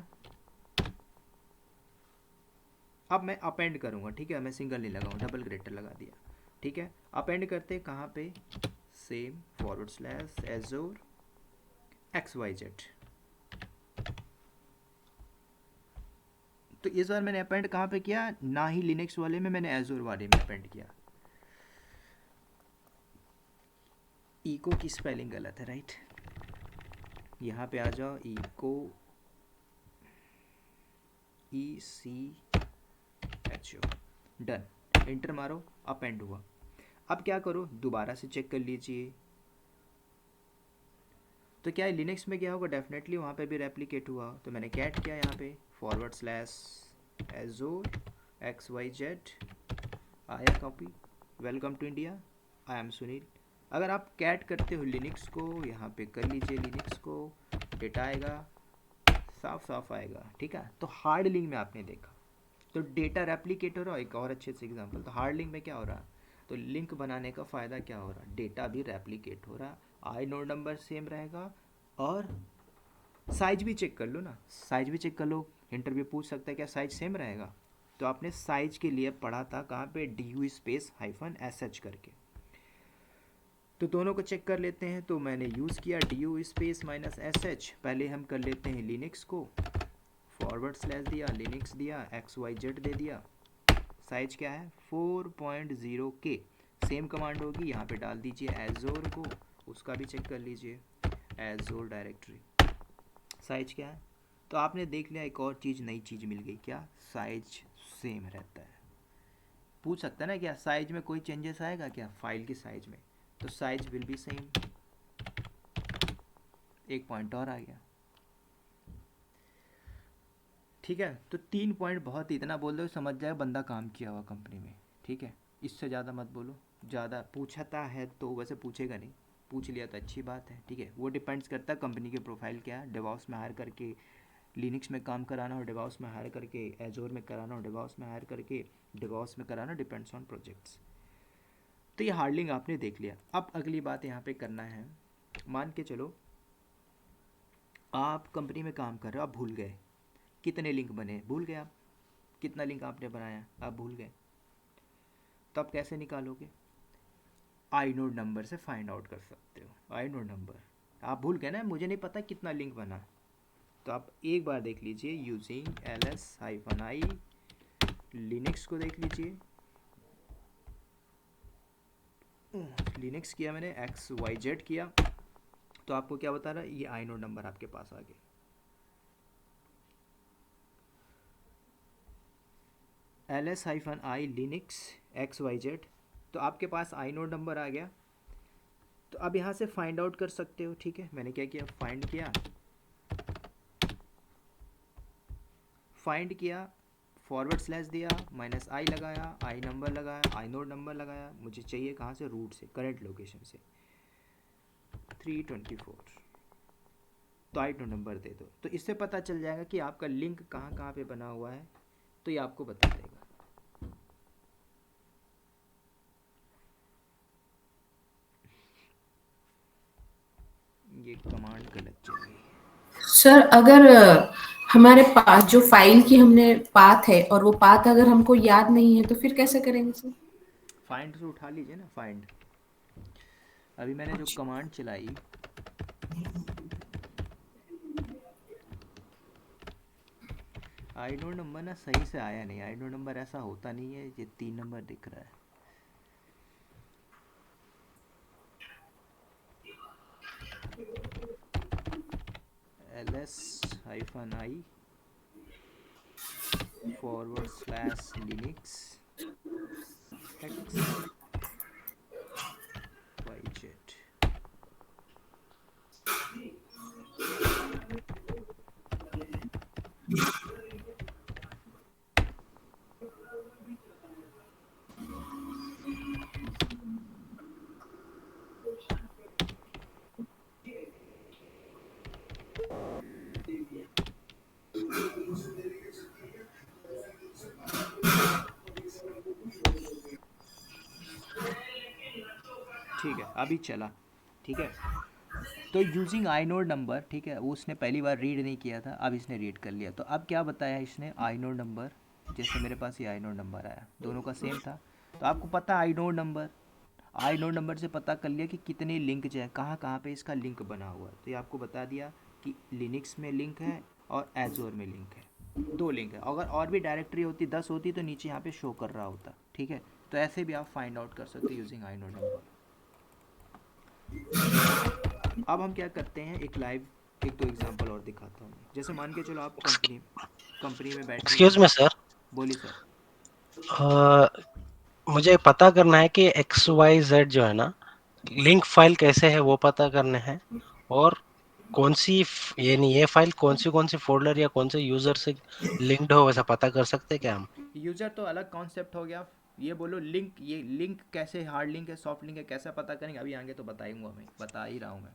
अब मैं अपेंड करूँगा, ठीक है, मैं सिंगल नहीं लगाऊँ, डबल ग्रेटर लगा दिया, ठीक है। अपेंड करते कहाँ पे, same forward slash Azure XYZ। तो इस बार मैंने अपेंड कहाँ पे किया, ना ही लिनक्स वाले में, मैंने एजोर वाले में अपेंड किया। इको की स्पेलिंग गलत है, राइट। यहाँ पे आ जाओ, इको ECHO, डन, इंटर मारो, अपेंड हुआ। अब क्या करो, दोबारा से चेक कर लीजिए। तो क्या है, लिनक्स में क्या होगा, डेफिनेटली वहाँ पे भी रेप्लिकेट हुआ। तो मैंने कैट किया यहाँ पे फॉरवर्ड स्लैश एजोर XYZ, आया copy, welcome to India, I am Sunil. अगर आप कैट करते हो लिनक्स को, यहाँ पे कर लीजिए लिनक्स को, डेटा आएगा, साफ साफ आएगा, ठीक है। तो हार्ड लिंक में आपने देखा, तो डेटा रेप्लिकेट हो रहा है। एक और अच्छे से एग्जांपल, तो हार्ड लिंक में क्या हो रहा है, तो लिंक बनाने का फ़ायदा क्या हो रहा है, डेटा भी रेप्लिकेट हो रहा, आई नोड नंबर सेम रहेगा, और साइज भी चेक कर लो ना, साइज भी चेक कर लो, इंटरव्यू पूछ सकता है क्या साइज सेम रहेगा। तो आपने साइज के लिए पढ़ा था कहाँ पे, DU-SH करके। तो दोनों को चेक कर लेते हैं। तो मैंने यूज़ किया DU-SH, पहले हम कर लेते हैं लिनक्स को, फॉरवर्ड स्लैश दिया, लिनक्स दिया, XYZ दे दिया, साइज क्या है 4.0K, सेम कमांड होगी, यहाँ पे डाल दीजिए एजोर को, उसका भी चेक कर लीजिए, एजोर डायरेक्टरी, साइज क्या है। तो आपने देख लिया, एक और चीज़, नई चीज़ मिल गई, क्या, साइज सेम रहता है। पूछ सकता है ना क्या साइज में कोई चेंजेस आएगा क्या, फाइल की साइज में, तो साइज विल बी सेम, एक पॉइंट और आ गया, ठीक है। तो 3 पॉइंट बहुत, इतना बोल दो समझ जाए बंदा काम किया हुआ कंपनी में, ठीक है। इससे ज़्यादा मत बोलो, ज़्यादा पूछता है तो वैसे पूछेगा नहीं, पूछ लिया तो अच्छी बात है, ठीक है। वो डिपेंड्स करता है कंपनी के प्रोफाइल क्या है, डेवॉप्स में हायर करके लिनक्स में काम कराना हो, डेवॉप्स में हायर करके एजोर में कराना हो, डेवॉप्स में हायर करके डेवॉप्स में कराना, डिपेंड्स ऑन प्रोजेक्ट्स। तो ये हार्डलिंग आपने देख लिया। अब अगली बात यहाँ पे करना है, मान के चलो आप कंपनी में काम कर रहे हो, आप भूल गए कितने लिंक बने, भूल गए आप कितना लिंक आपने बनाया, आप भूल गए, तो आप कैसे निकालोगे, आई नोड नंबर से फाइंड आउट कर सकते हो। आई नोड नंबर, आप भूल गए ना, मुझे नहीं पता कितना लिंक बना, तो आप एक बार देख लीजिए, यूजिंग ls-i, लिनक्स को देख लीजिए, लिनक्स किया मैंने, XYZ किया, तो आपको क्या बता रहा है, ये आई नोड नंबर आपके पास आ गया। ls-i लिनक्स XYZ, तो आपके पास आई नोड नंबर आ गया। तो अब यहाँ से फाइंड आउट कर सकते हो, ठीक है। मैंने क्या किया, फाइंड किया, फॉरवर्ड स्लैश दिया, -i लगाया, आई नंबर लगाया, आई नोड नंबर लगाया, मुझे चाहिए कहाँ से, रूट से, करंट लोकेशन से 324, तो आई नोड नंबर दे दो। तो इससे पता चल जाएगा कि आपका लिंक कहाँ कहाँ पे बना हुआ है, तो ये आपको बता देगा। ये कमांड गलत चल गई सर। अगर हमारे पास जो फाइल की हमने पाथ है और वो पाथ अगर हमको याद नहीं है तो फिर कैसे करेंगे सर? फाइंड से उठा लीजिए ना, फाइंड। अभी मैंने जो कमांड चलाई, आई नोड नंबर ना सही से आया नहीं, आई नोड नंबर ऐसा होता नहीं है, ये 3 नंबर दिख रहा है। ls-i forward slash Linux XYZ, ठीक है, अभी चला, ठीक है। तो यूजिंग आई नोड नंबर, ठीक है, वो उसने पहली बार रीड नहीं किया था, अब इसने रीड कर लिया। तो अब क्या बताया इसने, आई नोड नंबर जैसे मेरे पास ये आई नोड नंबर आया, दोनों का सेम था, तो आपको पता आई नोड नंबर से पता कर लिया कि कितने लिंक जो है, कहाँ कहाँ पे इसका लिंक बना हुआ है। तो ये आपको बता दिया कि लिनक्स में लिंक है और एजोर में लिंक है, 2 लिंक है। अगर और भी डायरेक्टरी होती 10 होती तो नीचे यहाँ पे शो कर रहा होता, ठीक है। तो ऐसे भी आप फाइंड आउट कर सकते हो यूजिंग आई नोड नंबर। अब हम क्या करते हैं, एक दो एग्जांपल और दिखाता हूँ। जैसे मान के चलो आप कंपनी में बैठे हुए एक्सक्यूज हैं। मी सर, बोलिए सर। मुझे पता करना है कि एक्स वाई जेड जो है ना, लिंक फाइल कैसे है वो पता करने हैं, और कौन सी यानी ये फाइल कौन सी फोल्डर या कौन से यूजर से लिंक्ड हो, वैसा पता कर सकते हैं क्या हम? यूजर तो अलग कॉन्सेप्ट हो गया, ये बोलो लिंक, ये लिंक कैसे, हार्ड लिंक है सॉफ्ट लिंक है, कैसा पता करेंगे अभी आगे तो बताऊंगा, मैं बता ही रहा हूँ मैं,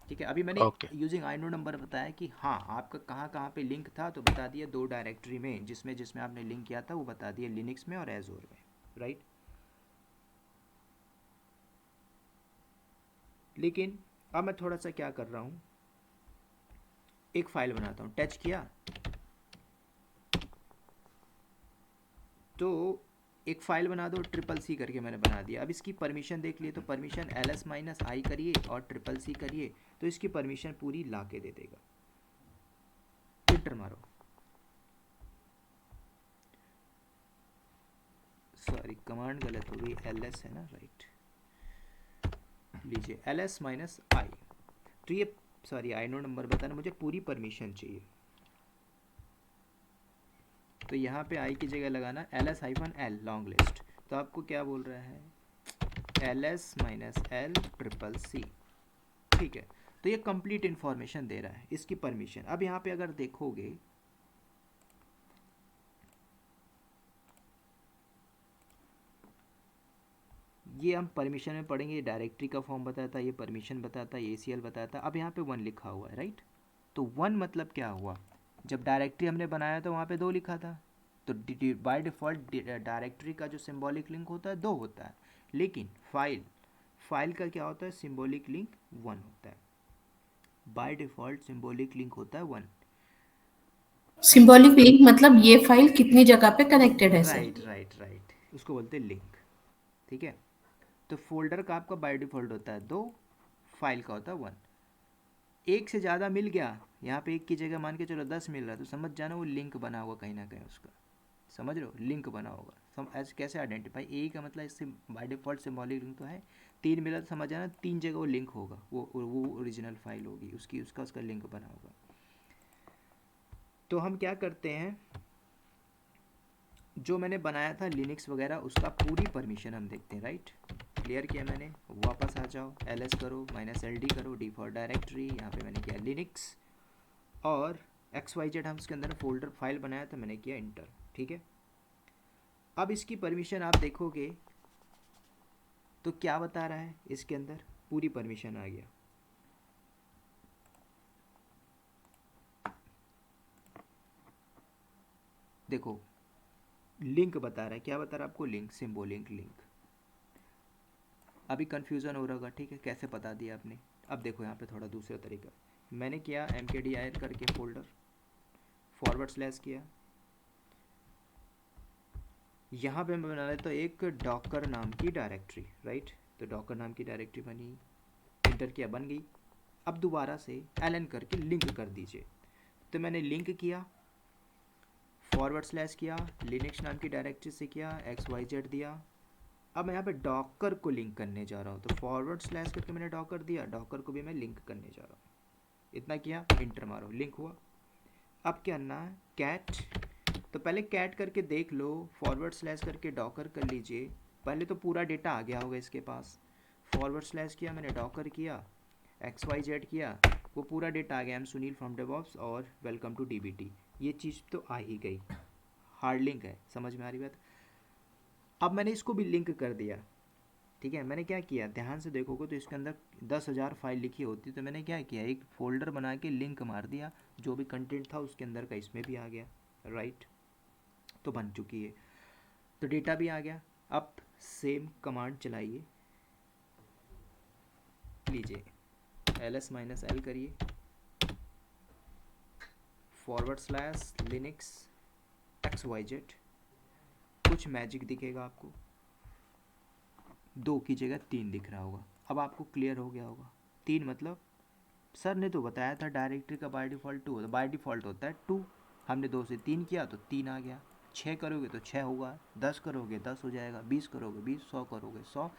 ठीक है। अभी मैंने okay. Using I node number बताया कि हाँ आपका कहाँ कहाँ पे लिंक था, तो बता दिया 2 डायरेक्टरी में, जिसमें जिसमें आपने लिंक किया था वो बता दिया, लिनक्स में और एजोर में, राइट। लेकिन अब मैं थोड़ा सा क्या कर रहा हूँ, एक फाइल बनाता हूँ, टच किया तो एक फाइल बना दो, ट्रिपल सी करके मैंने बना दिया। अब इसकी परमिशन देख लिए, तो परमिशन ls-i करिए और ट्रिपल सी करिए, तो इसकी परमिशन पूरी ला के दे देगा। एंटर मारो, सॉरी कमांड गलत हो गई, ls है ना, राइट। लीजिए ls-i, तो ये सॉरी आई नोड नंबर बताना, मुझे पूरी परमिशन चाहिए, तो यहाँ पे आई की जगह लगाना ls-l लॉन्ग लिस्ट। तो आपको क्या बोल रहा है, ls-l ट्रिपल सी, ठीक है। तो ये कंप्लीट इन्फॉर्मेशन दे रहा है, इसकी परमिशन। अब यहाँ पे अगर देखोगे, ये हम परमिशन में पढ़ेंगे, ये डायरेक्टरी का फॉर्म बताता है, ये परमिशन बताता है, ये ACL बताता है। अब यहाँ पे 1 लिखा हुआ है, राइट। तो 1 मतलब क्या हुआ, जब डायरेक्टरी हमने बनाया तो वहाँ पे 2 लिखा था, तो बाय डिफ़ॉल्ट डायरेक्टरी का जो सिंबॉलिक लिंक होता है 2 होता है, लेकिन फाइल का क्या होता है, सिंबॉलिक लिंक 1 होता है। बाय डिफ़ॉल्ट सिंबॉलिक लिंक होता है 1। सिंबॉलिक लिंक मतलब ये फाइल कितनी जगह पे कनेक्टेड है सर? राइट, उसको बोलते हैं लिंक, ठीक है। तो फोल्डर का आपका बाय डिफ़ॉल्ट होता है 2, फाइल का होता है 1। एक से ज़्यादा मिल गया, यहाँ पे एक की जगह मान के चलो 10 मिल रहा है, तो समझ जाना वो लिंक बना होगा कहीं ना कहीं उसका, समझ रहे हो, लिंक बना होगा। ऐसे कैसे आइडेंटिफाई, ए का मतलब इससे बाय डिफ़ॉल्ट सिंबॉलिक लिंक तो है, 3 मिला तो समझ जाना 3 जगह वो लिंक होगा, वो ओरिजिनल फाइल होगी उसकी, उसका लिंक बना होगा। तो हम क्या करते हैं, जो मैंने बनाया था लिनक्स वगैरह उसका पूरी परमिशन हम देखते हैं, राइट। क्लियर किया मैंने, वापस आ जाओ, ls करो, -ld करो, डिफ़ॉल्ट डायरेक्टरी, यहाँ पे मैंने किया लिनक्स, और XYZ हम उसके अंदर फोल्डर फाइल बनाया था, मैंने किया इंटर, ठीक है। अब इसकी परमिशन आप देखोगे तो क्या बता रहा है, इसके अंदर पूरी परमिशन आ गया। देखो लिंक बता रहा है, क्या बता रहा है आपको, लिंक, सिंबॉलिक लिंक। अभी कन्फ्यूज़न हो रहा होगा, ठीक है, कैसे बता दिया आपने। अब देखो यहाँ पे थोड़ा दूसरा तरीका, मैंने किया mkdir करके फोल्डर // किया, यहाँ पे मैं बना लेता हूँ एक डॉकर नाम की डायरेक्टरी, राइट। तो डॉकर नाम की डायरेक्टरी बनी, इंटर किया, बन गई। अब दोबारा से ln करके लिंक कर दीजिए, तो मैंने लिंक किया, // किया, लिनक्स नाम की डायरेक्टरी से किया, XYZ दिया। अब मैं यहाँ पे डॉकर को लिंक करने जा रहा हूँ, तो // करके मैंने डॉकर दिया, डॉकर को भी मैं लिंक करने जा रहा हूँ, इतना किया, इंटर मारो, लिंक हुआ। अब क्या करना है, कैट, तो पहले कैट करके देख लो, // करके डॉकर कर लीजिए, पहले तो पूरा डेटा आ गया होगा इसके पास। // किया मैंने, डॉकर किया, XYZ किया, वो पूरा डेटा आ गया, I'm सुनील फ्रॉम डेवऑप्स और वेलकम टू DBT, ये चीज़ तो आ ही गई, हार्ड लिंक है, समझ में आ रही बात। अब मैंने इसको भी लिंक कर दिया, ठीक है। मैंने क्या किया, ध्यान से देखोगे तो इसके अंदर 10,000 फाइल लिखी होती, तो मैंने क्या किया, एक फोल्डर बना के लिंक मार दिया, जो भी कंटेंट था उसके अंदर का इसमें भी आ गया, राइट। तो बन चुकी है, तो डेटा भी आ गया। अब सेम कमांड चलाइए, लीजिए ls-l करिए, // लिनक्स XYZ, कुछ मैजिक दिखेगा आपको, 2 की जगह 3 दिख रहा होगा। अब आपको क्लियर हो गया होगा 3 मतलब सर ने तो बताया था डायरेक्टरी का बाय डिफ़ॉल्ट 2 होता है, बाय डिफ़ॉल्ट होता है 2, हमने 2 से 3 किया तो 3 आ गया। 6 करोगे तो 6 होगा, 10 करोगे 10 हो जाएगा, 20 करोगे 20, 100 करोगे 100।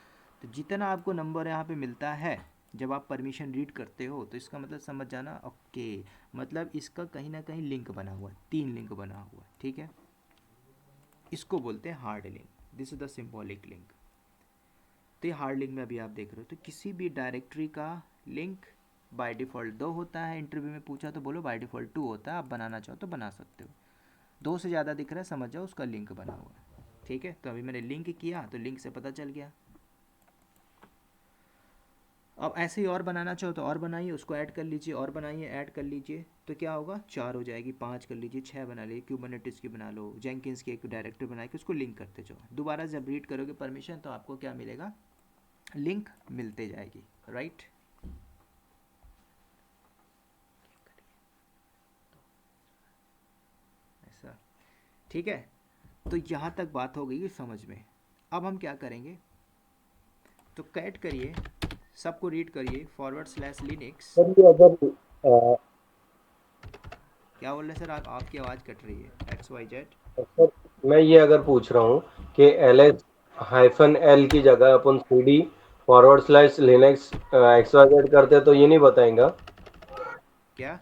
तो जितना आपको नंबर यहाँ पे मिलता है जब आप परमिशन रीड करते हो तो इसका मतलब समझ जाना, ओके मतलब इसका कहीं ना कहीं लिंक बना हुआ है, 3 लिंक बना हुआ है, ठीक है। इसको बोलते हैं hard link, this is the symbolic link. तो ये हार्ड लिंक में अभी आप देख रहे हो, तो किसी भी डायरेक्टरी का लिंक बाय डिफ़ॉल्ट 2 होता है। इंटरव्यू में पूछा तो बोलो बाय डिफ़ॉल्ट 2 होता है, आप बनाना चाहो तो बना सकते हो। 2 से ज़्यादा दिख रहा है समझ जाओ उसका लिंक बना हुआ है, ठीक है। तो अभी मैंने लिंक किया तो लिंक से पता चल गया। अब ऐसे ही और बनाना चाहो तो और बनाइए, उसको ऐड कर लीजिए, और बनाइए ऐड कर लीजिए, तो क्या होगा 4 हो जाएगी, 5 कर लीजिए, 6 बना लीजिए, क्यूबरनेटिस की बना लो, जेंकिंस की एक डायरेक्टरी बना के उसको लिंक करते जाओ। दोबारा जब रीड करोगे परमिशन तो आपको क्या मिलेगा, लिंक मिलते जाएगी, राइट। ऐसा, ठीक है। तो यहाँ तक बात हो गई समझ में। अब हम क्या करेंगे, तो कैट करिए, सबको रीड करिए /linux। सर ये अगर क्या बोल रहे हैं सर आप, आपकी आवाज़ कट रही है, XYZ। सर मैं ये अगर पूछ रहा हूँ कि ls-l की जगह अपन cd/linux xyz करते तो ये नहीं बताएगा। क्या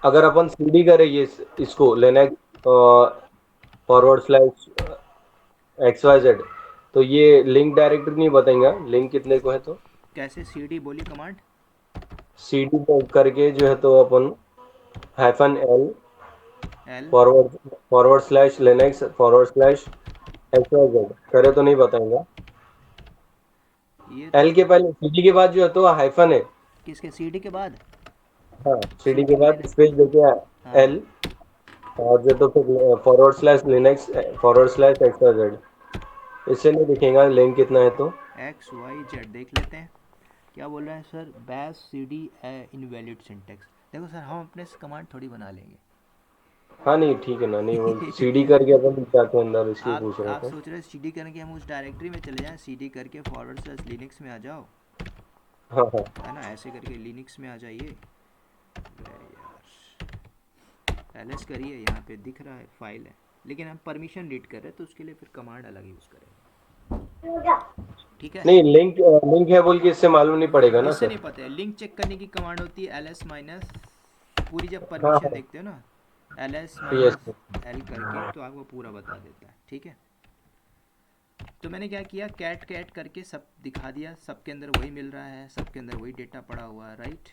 अगर अपन cd करें ये इसको linux/xyz तो ये लिंक डायरेक्टरी नहीं बताएगा, लिंक कितने को है तो कैसे CD बोली कमांड, cd करके जो है तो अपन -l L /linux/xyz करे तो नहीं बताएगा। ये तो एल के पहले cd के बाद जो है तो हाइफन है। किसके CD के बाद, हाँ cd CD के बाद मैंने, स्पेस देके हाँ एल और जो तो फिर /linux/xyz इससे नहीं दिखेगा लिंक कितना है तो। XYZ देख लेते हैं क्या बोल रहे हैं sir, bash CD invalid syntax. देखो सर हम अपने से कमांड थोड़ी बना लेंगे। हाँ नहीं ठीक है ना, नहीं वो cd करके अपन जाते हैं अंदर इसलिए पूछ रहा आप था। सोच रहे हैं CD करके हम उस डायरेक्टरी में चले जाएं, CD करके /linux में आ जाओ, हाँ हाँ है ना, ऐसे करके लिनक्स में आ जाइए। अरे यार ls करिए, यहाँ पे दिख रहा है फाइल है, लेकिन हम परमिशन रीड कर रहे हैं तो उसके लिए फिर कमांड अलग यूज़ करेंगे, ठीक है। नहीं लिंक है बोल के इससे मालूम नहीं पड़ेगा ना इससे सर। नहीं पता है, लिंक चेक करने की कमांड होती है ls माइनस, पूरी जब हाँ परमिशन हाँ देखते हो ना ls यस माइनस l करके तो आपको पूरा बता देता है, ठीक है। तो मैंने क्या किया, कैट कैट करके सब दिखा दिया, सबके अंदर वही मिल रहा है, सबके अंदर वही डेटा पड़ा हुआ है, राइट।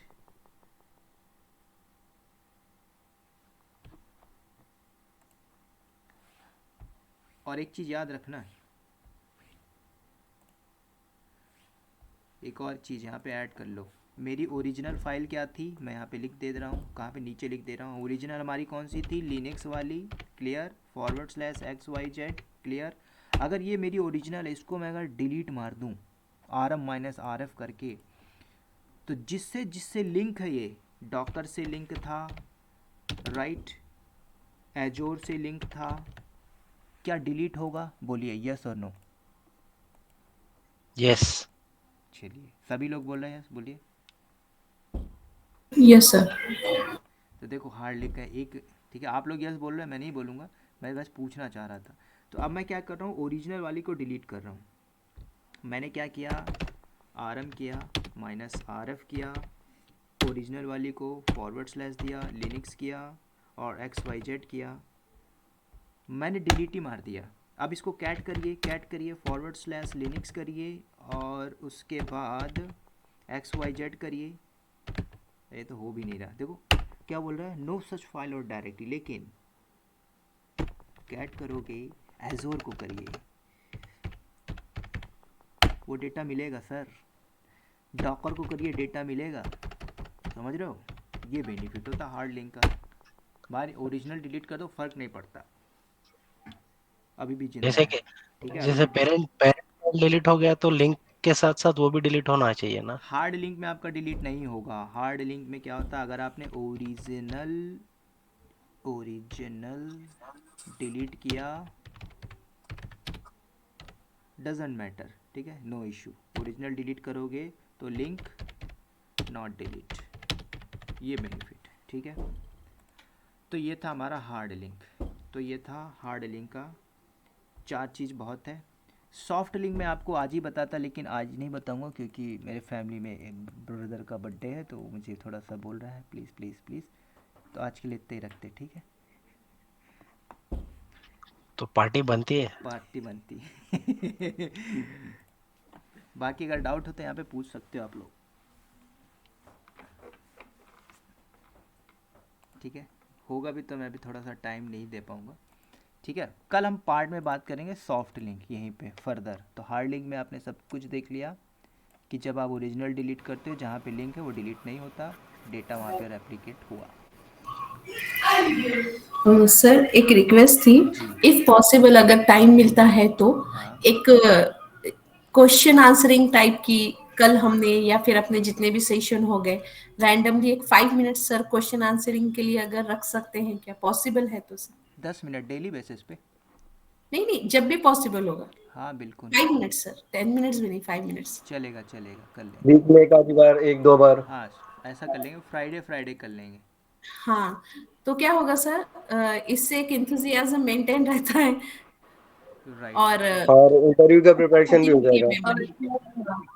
और एक चीज़ याद रखना, एक और चीज़ यहाँ पे ऐड कर लो, मेरी ओरिजिनल फाइल क्या थी मैं यहाँ पे लिख दे रहा हूँ, कहाँ पे नीचे लिख दे रहा हूँ। ओरिजिनल हमारी कौन सी थी, लिनक्स वाली, क्लियर, /xyz क्लियर। अगर ये मेरी ओरिजिनल है, इसको मैं अगर डिलीट मार दूँ rm-rf करके, तो जिससे जिससे लिंक है ये डॉकर से लिंक था, राइट, एजोर से लिंक था, क्या डिलीट होगा, बोलिए यस और नो। यस। चलिए सभी लोग बोल रहे हैं, बोलिए। Yes sir. तो देखो हार्ड लिंक है एक, ठीक है, आप लोग यस बोल रहे हैं, मैं नहीं बोलूँगा, मैं बस पूछना चाह रहा था। तो अब मैं क्या कर रहा हूँ, ओरिजिनल वाली को डिलीट कर रहा हूँ। मैंने क्या किया, rm किया, -rf किया, ओरिजिनल वाली को / दिया, लिनक्स किया और xyz किया, मैंने डिलीट ही मार दिया। अब इसको कैट करिए /linux करिए और उसके बाद xyz करिए, ये तो हो भी नहीं रहा, देखो क्या बोल रहा है, नो सच फाइल और डायरेक्टरी, लेकिन कैट करोगे एजोर को करिए वो डेटा मिलेगा सर, डॉकर को करिए डेटा मिलेगा, समझ रहे हो, ये बेनिफिट होता हार्ड लिंक का। बाहर ओरिजिनल डिलीट कर दो फर्क नहीं पड़ता, अभी भी जिंदा जैसे है, कि ठीक है, अभी जैसे भी पेरेंट पेरेंट डिलीट हो गया तो लिंक के साथ साथ वो भी डिलीट होना चाहिए ना। हार्ड लिंक में आपका डिलीट नहीं होगा। हार्ड लिंक में क्या होता है, अगर आपने ओरिजिनल ओरिजिनल डिलीट किया, डजेंट मैटर, ठीक है, नो इशू। ओरिजिनल डिलीट करोगे तो लिंक नॉट डिलीट, ये बेनिफिट, ठीक है। तो ये था हमारा हार्ड लिंक। तो ये था हार्ड लिंक का, 4 चीज़ बहुत है। सॉफ्ट लिंक मैं आपको आज ही बताता, लेकिन आज नहीं बताऊंगा क्योंकि मेरे फैमिली में एक ब्रदर का बर्थडे है, तो मुझे थोड़ा सा बोल रहा है प्लीज़ प्लीज़ प्लीज़, तो आज के लिए इतने ही रखते, ठीक है। तो पार्टी बनती है। पार्टी बनती है। बाकी अगर डाउट हो तो यहाँ पे पूछ सकते हो आप लोग, ठीक है। होगा भी तो मैं भी थोड़ा सा टाइम नहीं दे पाऊँगा, ठीक है। कल हम पार्ट में बात करेंगे सॉफ्ट लिंक यहीं पे फर्दर। तो हार्ड लिंक में आपने सब कुछ देख लिया कि जब आप ओरिजिनल डिलीट करते हो, जहाँ पे लिंक है वो डिलीट नहीं होता, डेटा वहाँ पे रेप्लिकेट हुआ। सर एक रिक्वेस्ट थी, जी इफ पॉसिबल अगर टाइम मिलता है तो हाँ, एक क्वेश्चन आंसरिंग टाइप की कल हमने या फिर अपने जितने भी सेशन हो गए रैंडमली एक 5 मिनट सर क्वेश्चन आंसरिंग के लिए अगर रख सकते हैं, क्या पॉसिबल है तो सर? 10 मिनट डेली बेसिस पे। नहीं नहीं, जब भी पॉसिबल होगा। हाँ बिल्कुल, 5 मिनट्स सर, 10 मिनट्स भी नहीं, 5 मिनट्स। चलेगा चलेगा, कर लेंगे। वीक में एक आधी बार, एक दो बार। हाँ ऐसा कर लेंगे, फ्राइडे फ्राइडे कर लेंगे। हाँ, तो क्या होगा सर, इससे एक इंथुजियाज्म मेंटेन रहता है राइट और राइट। और इंटरव्यू का प्रिपरेशन भी हो continuity जाएगा। memory।